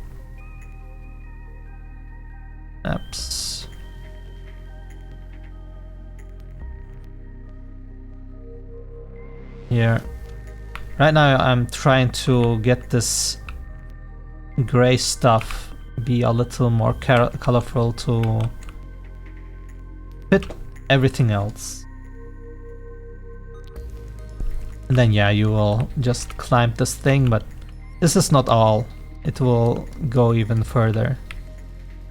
maps. Here. Right now I'm trying to get this gray stuff be a little more colorful to fit everything else. And then yeah, you will just climb this thing, but this is not all. It will go even further.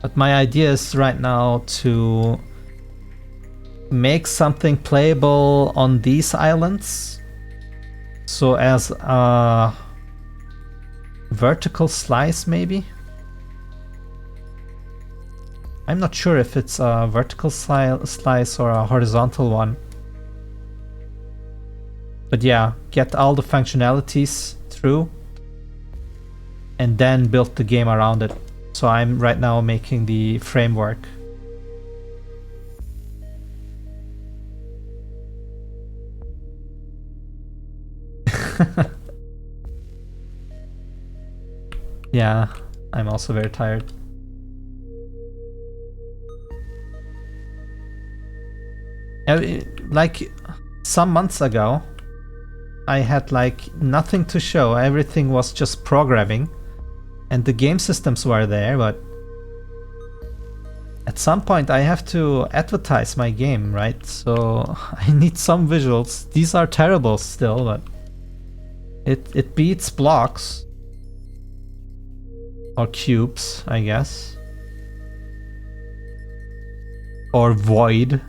But my idea is right now to make something playable on these islands. So as a vertical slice maybe? I'm not sure if it's a vertical slice or a horizontal one. But yeah, get all the functionalities through and then build the game around it. So I'm right now making the framework. Yeah, I'm also very tired. Like some months ago, I had like nothing to show. Everything was just programming. And the game systems were there, but at some point I have to advertise my game, right? So I need some visuals. These are terrible still, but it beats blocks. Or cubes, I guess. Or void.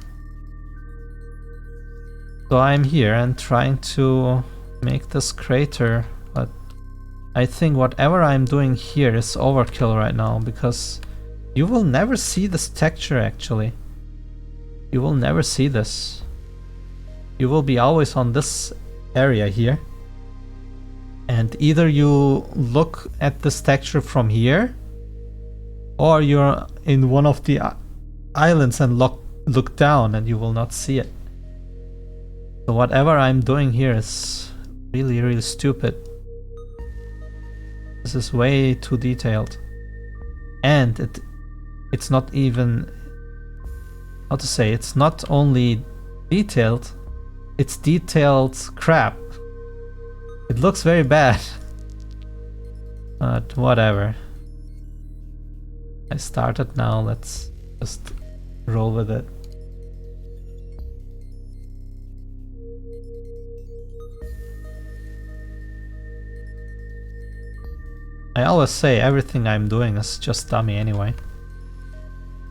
So I'm here and trying to make this crater, but I think whatever I'm doing here is overkill right now, because you will never see this texture actually. You will never see this. You will be always on this area here. And either you look at this texture from here, or you're in one of the islands and look down and you will not see it. So whatever I'm doing here is Really, really stupid. This is way too detailed. And it's not even... How to say? It's not only detailed, it's detailed crap. It looks very bad. But whatever. I started now, let's just roll with it. I always say everything I'm doing is just dummy anyway.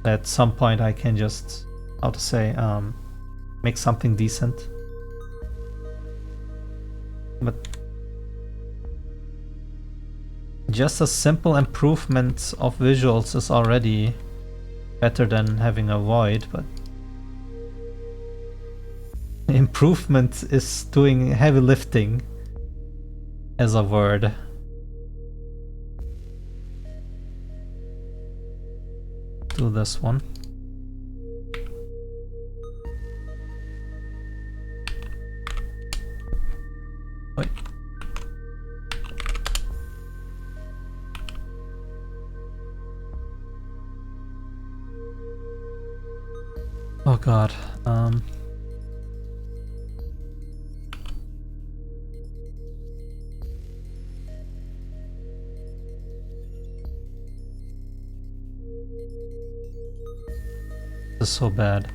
At some point I can just, how to say, make something decent. But just a simple improvement of visuals is already better than having a void, but improvement is doing heavy lifting as a word. Do this one. Wait. Oh god. This is so bad.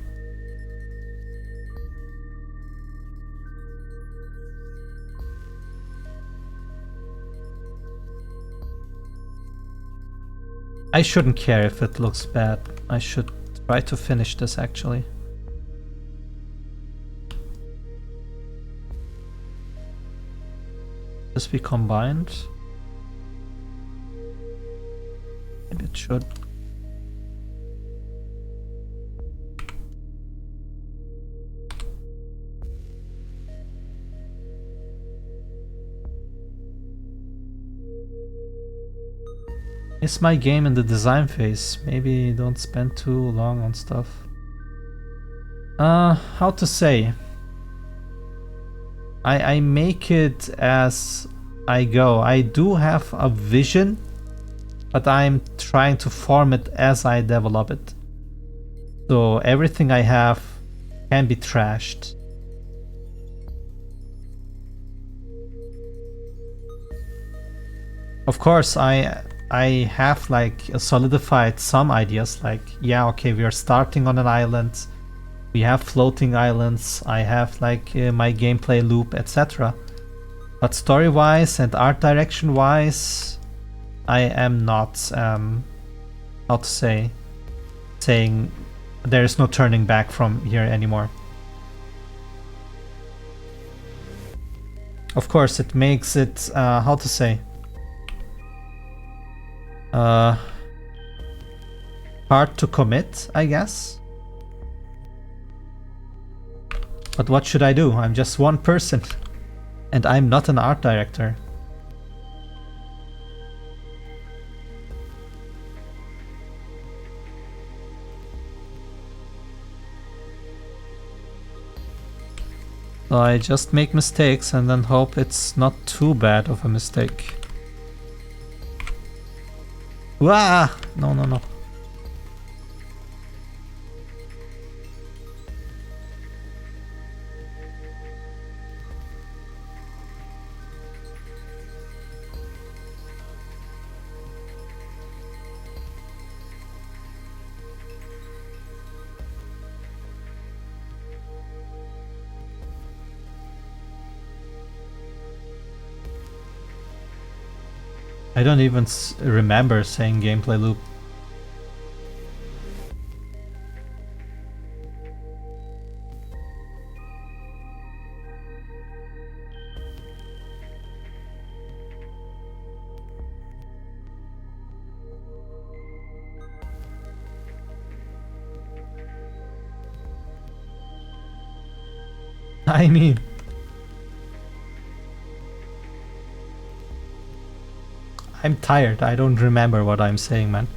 I shouldn't care if it looks bad. I should try to finish this actually. This be combined? Maybe it should. Is my game in the design phase? Maybe don't spend too long on stuff. How to say? I make it as I go. I do have a vision, but I'm trying to form it as I develop it. So everything I have can be trashed. Of course, I have like solidified some ideas, like, yeah, okay, we are starting on an island, we have floating islands, I have like my gameplay loop, etc. But story-wise and art direction-wise, I am not, how to say, saying there is no turning back from here anymore. Of course, it makes it, how to say, hard to commit, I guess. But what should I do? I'm just one person. And I'm not an art director. So I just make mistakes and then hope it's not too bad of a mistake. Wah! No, no, no. I don't even remember saying gameplay loop. I mean... I'm tired, I don't remember what I'm saying, man.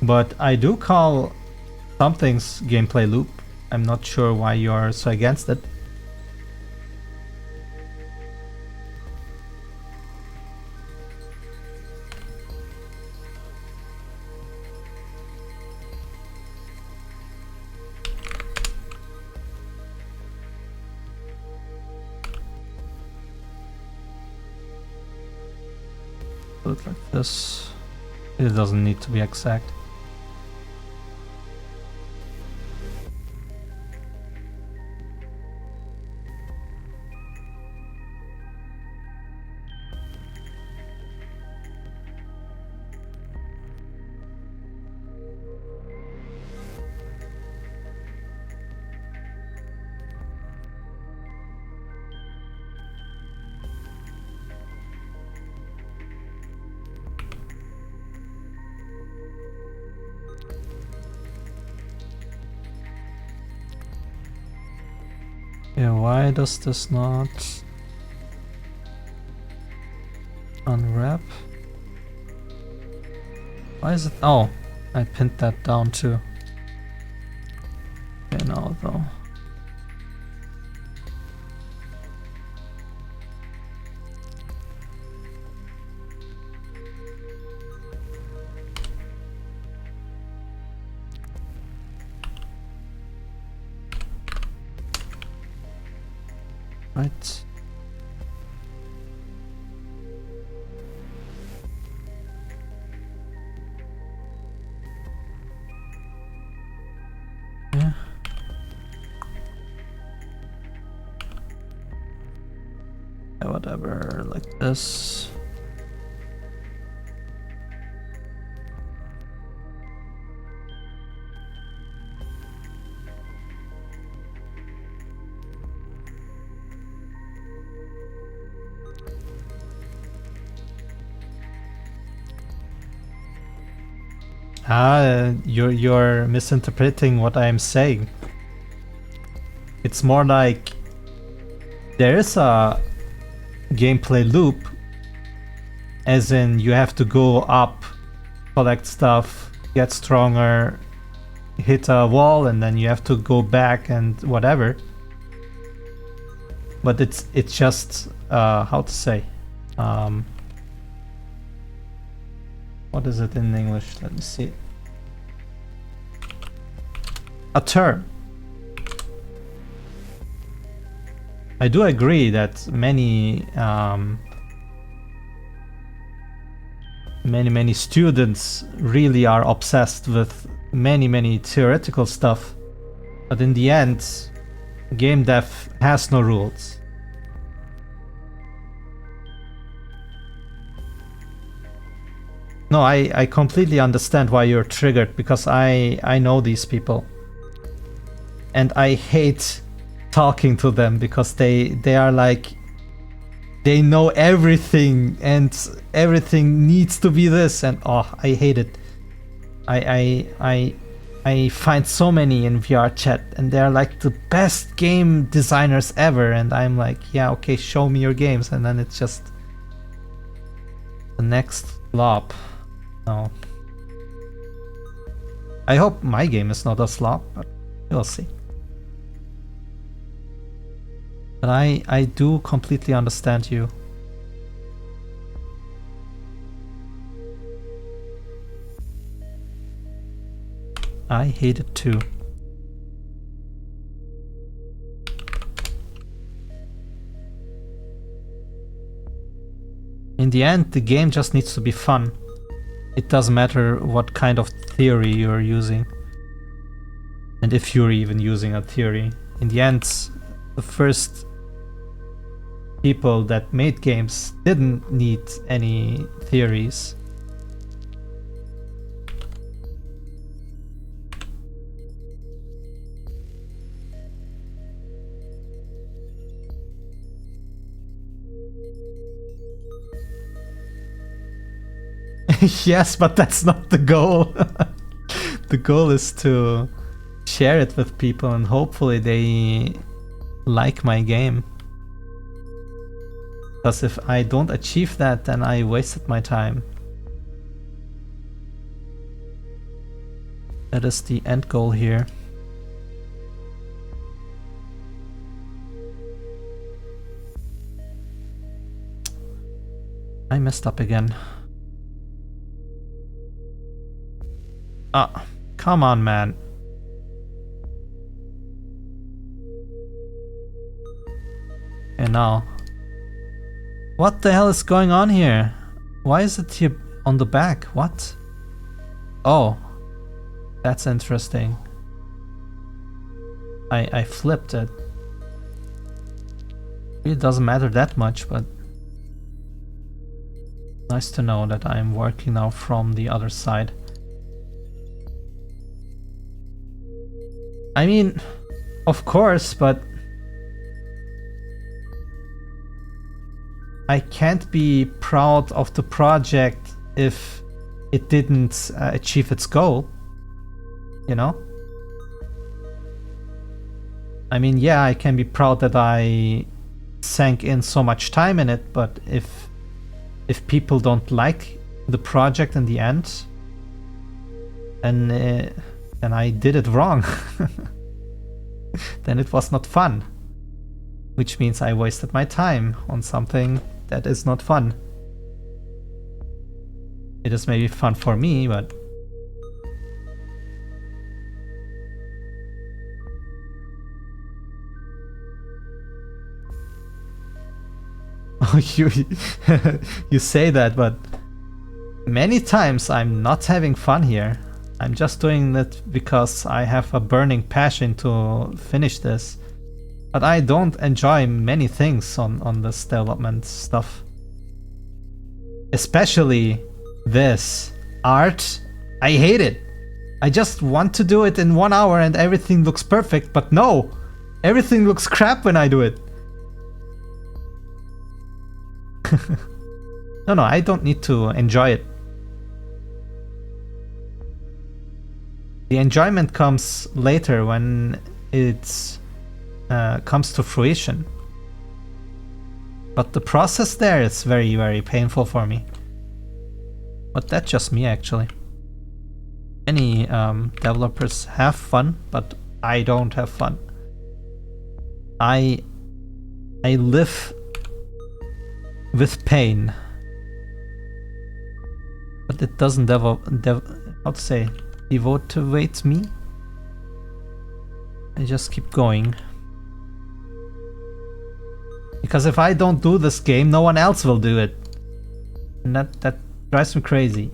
But I do call something's gameplay loop. I'm not sure why you're so against it. Do it like this. It doesn't need to be exact. Yeah, why does this not unwrap? Why is it? Oh, I pinned that down too. Okay, now though. Right. Yeah. Yeah, whatever, like this. You're misinterpreting what I'm saying. It's more like there is a gameplay loop, as in you have to go up, collect stuff, get stronger, hit a wall, and then you have to go back and whatever. But it's just how to say, what is it in English? Let me see. A term. I do agree that many students really are obsessed with many theoretical stuff, but in the end, game dev has no rules. No, I completely understand why you're triggered, because I know these people. And I hate talking to them because they are like, they know everything and everything needs to be this, and oh, I hate it. I find so many in VR chat and they're like the best game designers ever, and I'm like, yeah, okay, show me your games, and then it's just the next flop. No. I hope my game is not a slop, but we'll see. But I do completely understand you. I hate it too. In the end, the game just needs to be fun. It doesn't matter what kind of theory you're using. And if you're even using a theory. In the end, the first people that made games didn't need any theories. Yes, but that's not the goal. The goal is to share it with people and hopefully they like my game. Because if I don't achieve that, then I wasted my time. That is the end goal here. I messed up again. Ah, come on, man. And now. What the hell is going on here? Why is it here on the back? What? Oh. That's interesting. I flipped it. It doesn't matter that much, but nice to know that I'm working now from the other side. I mean, of course, but I can't be proud of the project if it didn't achieve its goal, you know? I mean, yeah, I can be proud that I sank in so much time in it, but if people don't like the project in the end, then I did it wrong. Then it was not fun. Which means I wasted my time on something that is not fun. It is maybe fun for me, but... Oh, you say that, but many times I'm not having fun here. I'm just doing it because I have a burning passion to finish this. But I don't enjoy many things on this development stuff. Especially this art. I hate it. I just want to do it in 1 hour and everything looks perfect, but no! Everything looks crap when I do it. No, I don't need to enjoy it. The enjoyment comes later when it comes to fruition. But the process there is very, very painful for me. But that's just me, actually. Many developers have fun, but I don't have fun. I live with pain, but it doesn't demotivate me. I just keep going, because if I don't do this game, no one else will do it, and that drives me crazy.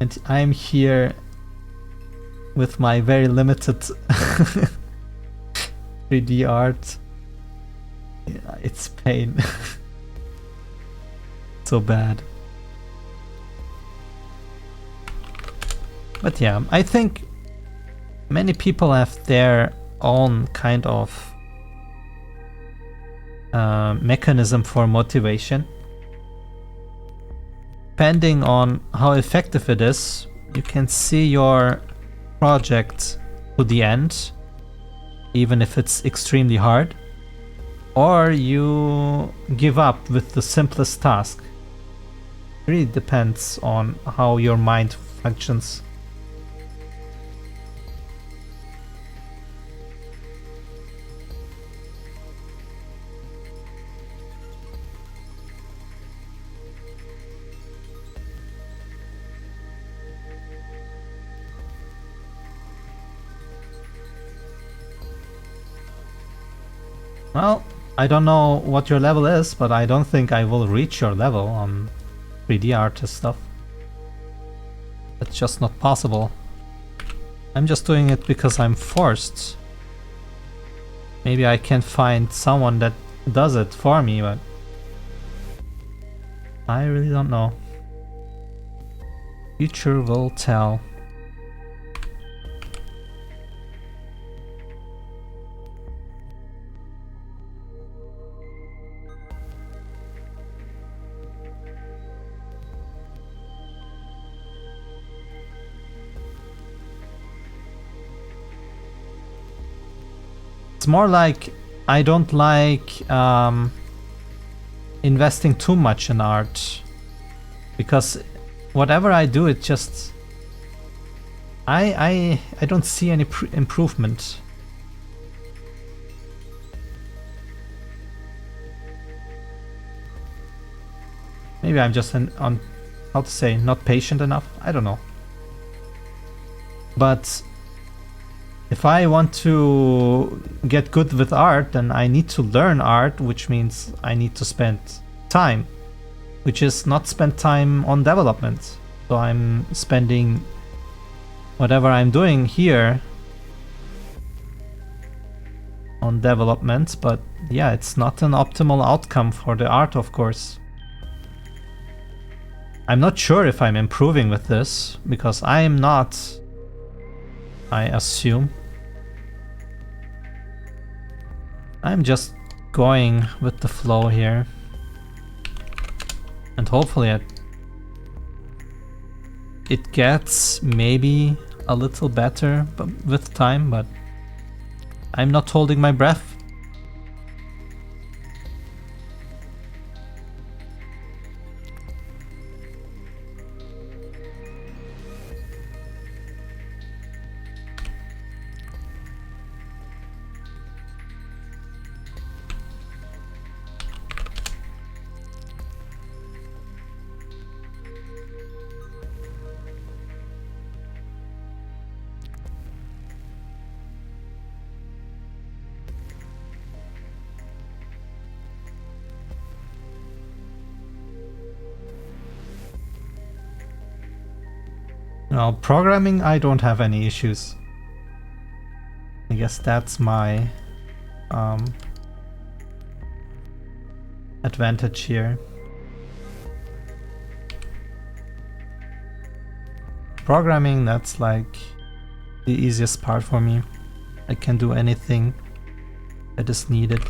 And I'm here with my very limited 3D art. Yeah, it's pain. So bad. But yeah, I think many people have their own kind of mechanism for motivation. Depending on how effective it is, you can see your project to the end, even if it's extremely hard, or you give up with the simplest task. It really depends on how your mind functions. Well, I don't know what your level is, but I don't think I will reach your level on 3D artist stuff. That's just not possible. I'm just doing it because I'm forced. Maybe I can find someone that does it for me, but I really don't know. Future will tell. more like I don't like investing too much in art, because whatever I do, it just I don't see any improvement. Maybe I'm just on how to say, not patient enough. I don't know. But if I want to get good with art, then I need to learn art, which means I need to spend time, which is not spend time on development. So I'm spending whatever I'm doing here on development, but yeah, it's not an optimal outcome for the art, of course. I'm not sure if I'm improving with this, because I am not, I assume. I'm just going with the flow here. And hopefully it gets maybe a little better with time, but I'm not holding my breath. Now, programming, I don't have any issues. I guess that's my advantage here. Programming, that's like the easiest part for me. I can do anything that is needed.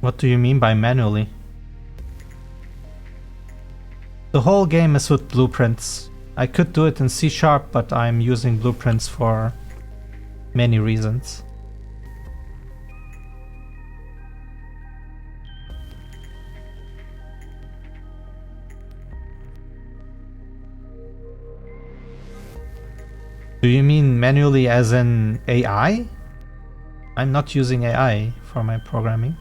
What do you mean by manually? The whole game is with blueprints. I could do it in C#, but I'm using blueprints for many reasons. Do you mean manually as in AI? I'm not using AI for my programming.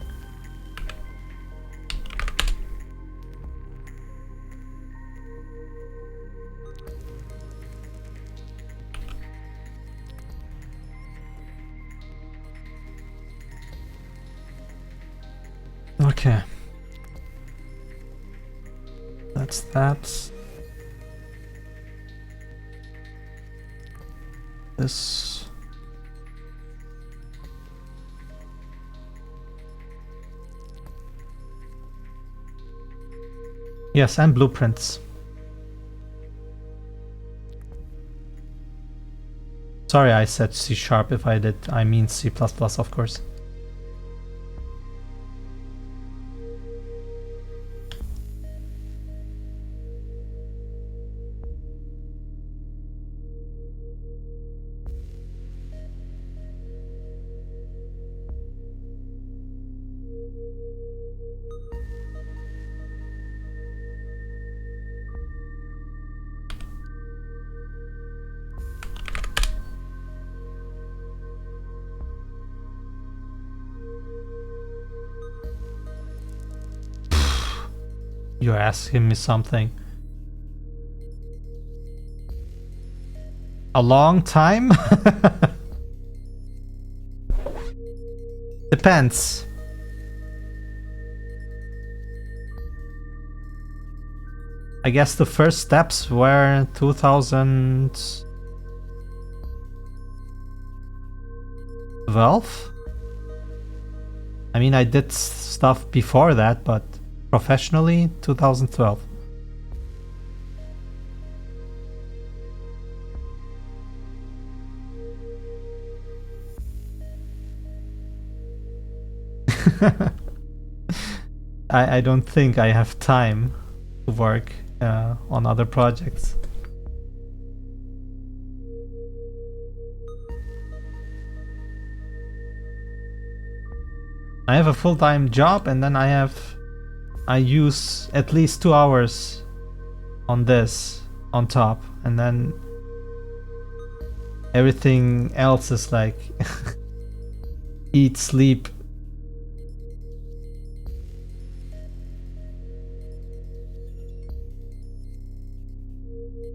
Okay. That's that. This. Yes, and blueprints. Sorry, I said C#. If I did, I mean C++, of course. You're asking me something. A long time? Depends. I guess the first steps were 2000... 2012? I mean, I did stuff before that, but professionally, 2012. I don't think I have time to work on other projects. I have a full-time job, and then I use at least 2 hours on this on top, and then everything else is like eat, sleep.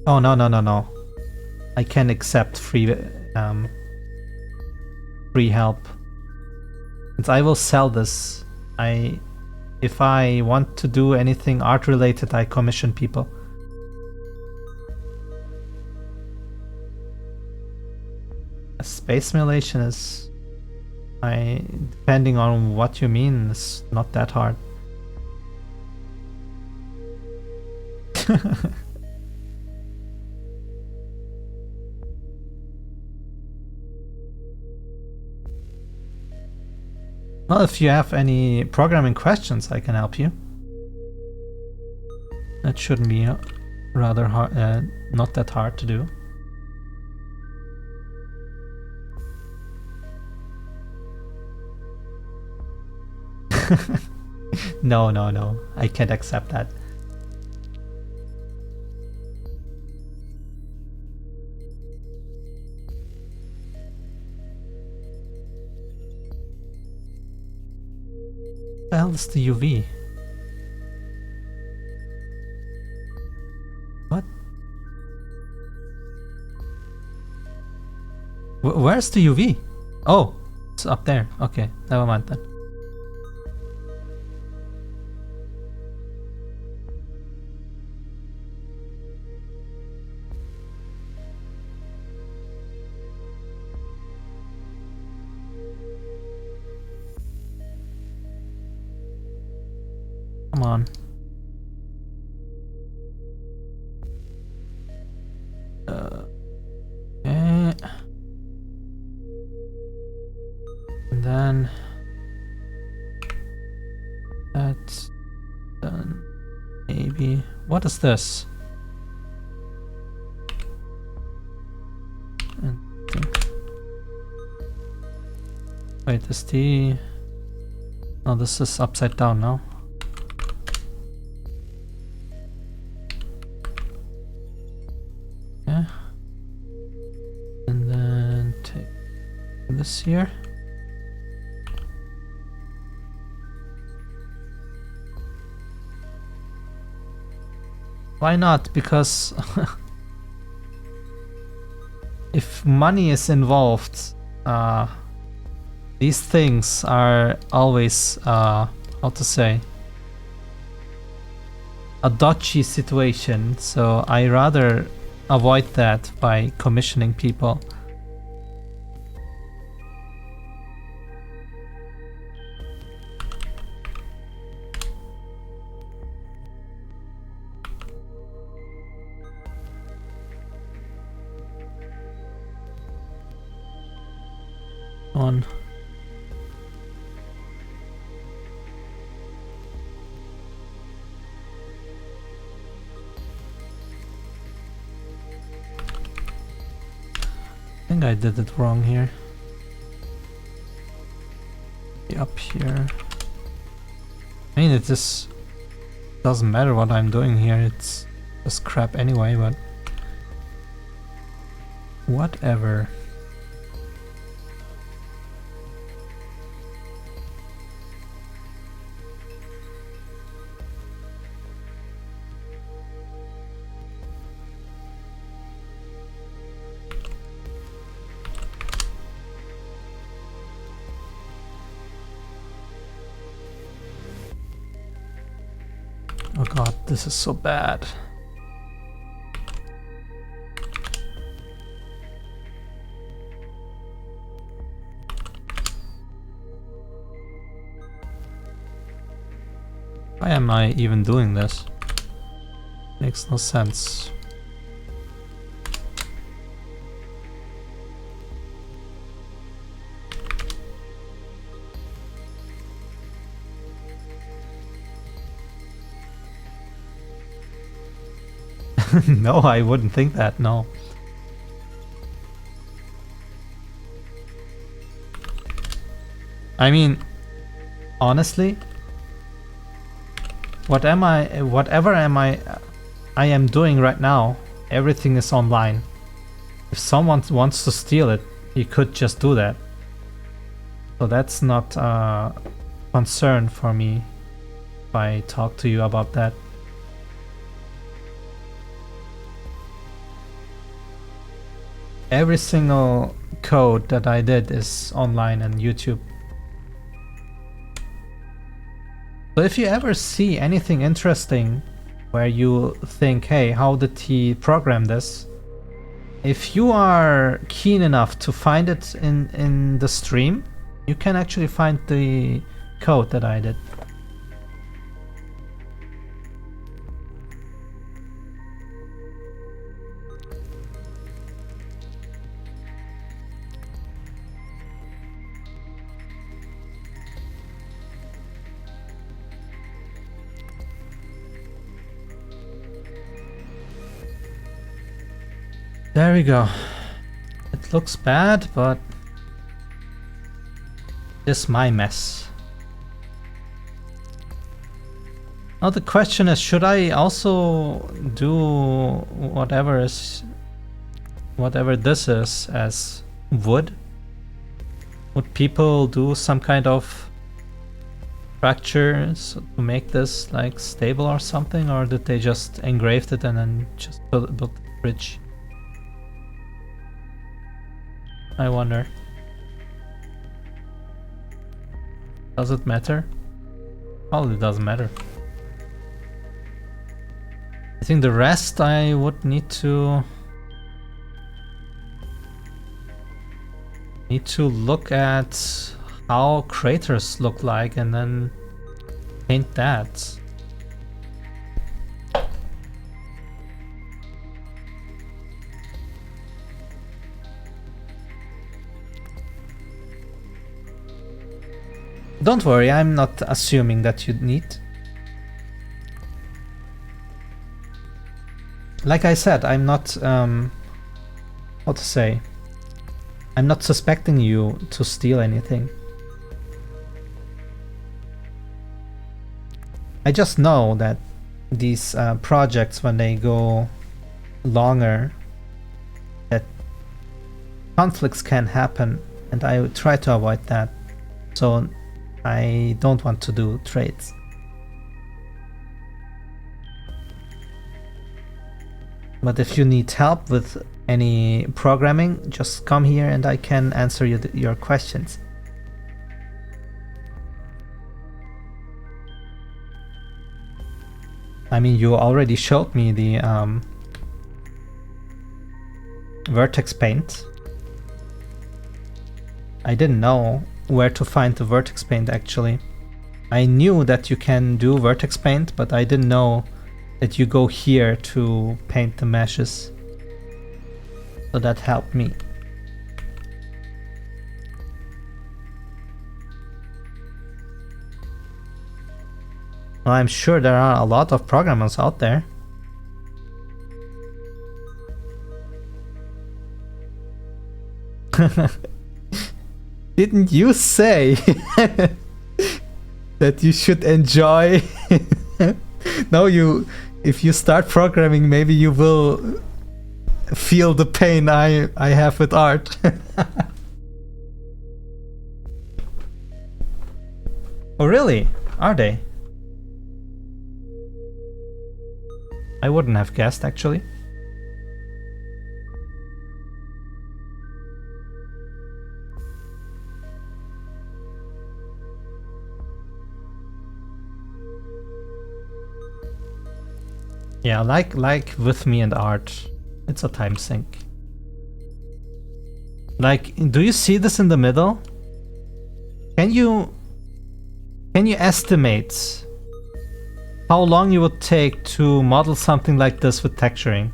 Oh, no. I can accept free help. Since I will sell this, if I want to do anything art related, I commission people. A space simulation is, depending on what you mean, is not that hard. Well, if you have any programming questions, I can help you. That shouldn't be rather hard, not that hard to do. No, I can't accept that. What the hell is the UV? What? Where's the UV? Oh, it's up there. Okay, never mind then. Come on. Okay. And then that's done. Maybe. What is this? Wait, is the... Oh, this is upside down now. Yeah. And then take this here. Why not? Because if money is involved, these things are always, how to say, a dodgy situation, so I rather avoid that by commissioning people. On. I think I did it wrong here. Up here. I mean, it just doesn't matter what I'm doing here. It's just crap anyway, but whatever. Oh god, this is so bad. Why am I even doing this? Makes no sense. No, I wouldn't think that, no. I mean, honestly, whatever I am doing right now, everything is online. If someone wants to steal it, he could just do that. So that's not a concern for me if I talk to you about that. Every single code that I did is online on YouTube. So if you ever see anything interesting where you think, hey, how did he program this? If you are keen enough to find it in the stream, you can actually find the code that I did. There we go. It looks bad, but it's my mess. Now the question is, should I also do whatever this is as wood? Would people do some kind of fractures to make this like stable or something, or did they just engrave it and then just build the bridge? I wonder. Does it matter? Probably doesn't matter. I think the rest I would need to look at how craters look like and then paint that. Don't worry, I'm not assuming that you need. Like I said, I'm not, what to say? I'm not suspecting you to steal anything. I just know that these projects, when they go longer, that conflicts can happen, and I would try to avoid that. So I don't want to do trades. But if you need help with any programming, just come here and I can answer your questions. I mean, you already showed me the vertex paint. I didn't know where to find the vertex paint actually. I knew that you can do vertex paint, but I didn't know that you go here to paint the meshes. So that helped me. Well, I'm sure there are a lot of programmers out there. Didn't you say that you should enjoy? No, if you start programming, maybe you will feel the pain I have with art. Oh really? Are they? I wouldn't have guessed actually. Yeah, like with me and art, it's a time sink. Like, do you see this in the middle? Can you estimate how long you would take to model something like this with texturing.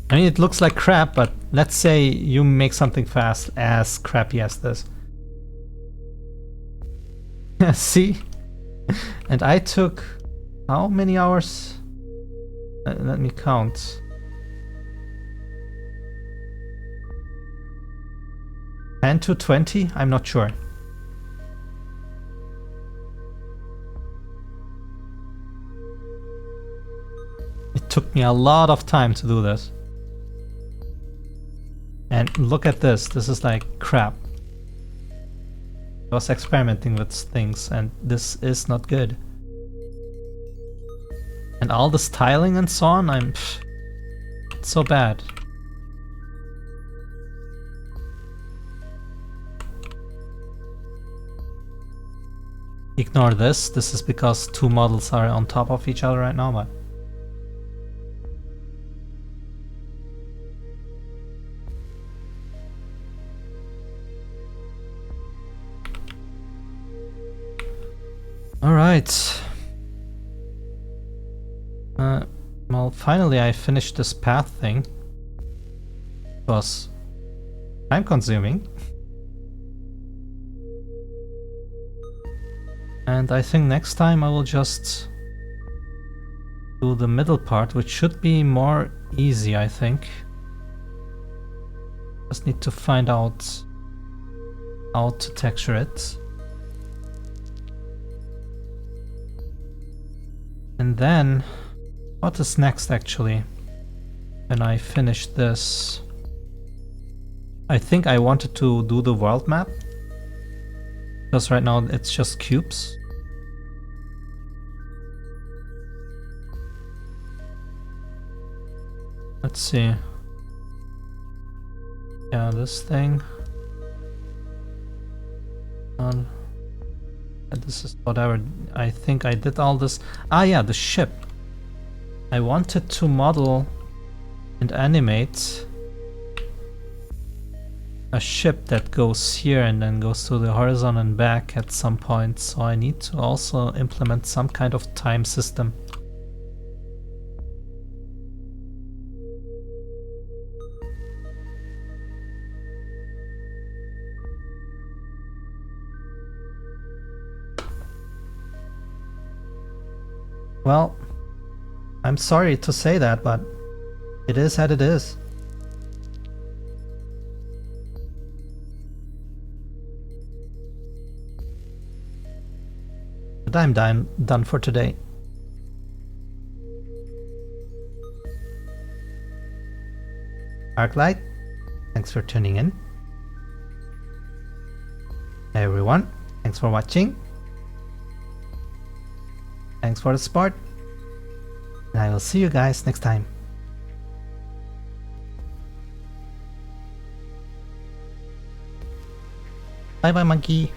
I mean, it looks like crap, but let's say you make something fast as crappy as this. See? And I took how many hours? Let me count. 10 to 20? I'm not sure. It took me a lot of time to do this. And look at this, this is like crap. I was experimenting with things and this is not good. And all the styling and so on, it's so bad. Ignore this, this is because two models are on top of each other right now, but... Alright. Well, finally I finished this path thing. It was time consuming. And I think next time I will just do the middle part, which should be more easy, I think. Just need to find out how to texture it. And then, what is next actually? When I finish this, I think I wanted to do the world map, because right now it's just cubes. Let's see. Yeah, this thing. This is whatever. I think I did all this. Ah yeah, the ship. I wanted to model and animate a ship that goes here and then goes to the horizon and back at some point. So I need to also implement some kind of time system. Well, I'm sorry to say that, but it is as it is. But I'm done for today. Arclight, thanks for tuning in. Hey everyone, thanks for watching. Thanks for the support, and I will see you guys next time. Bye bye, monkey.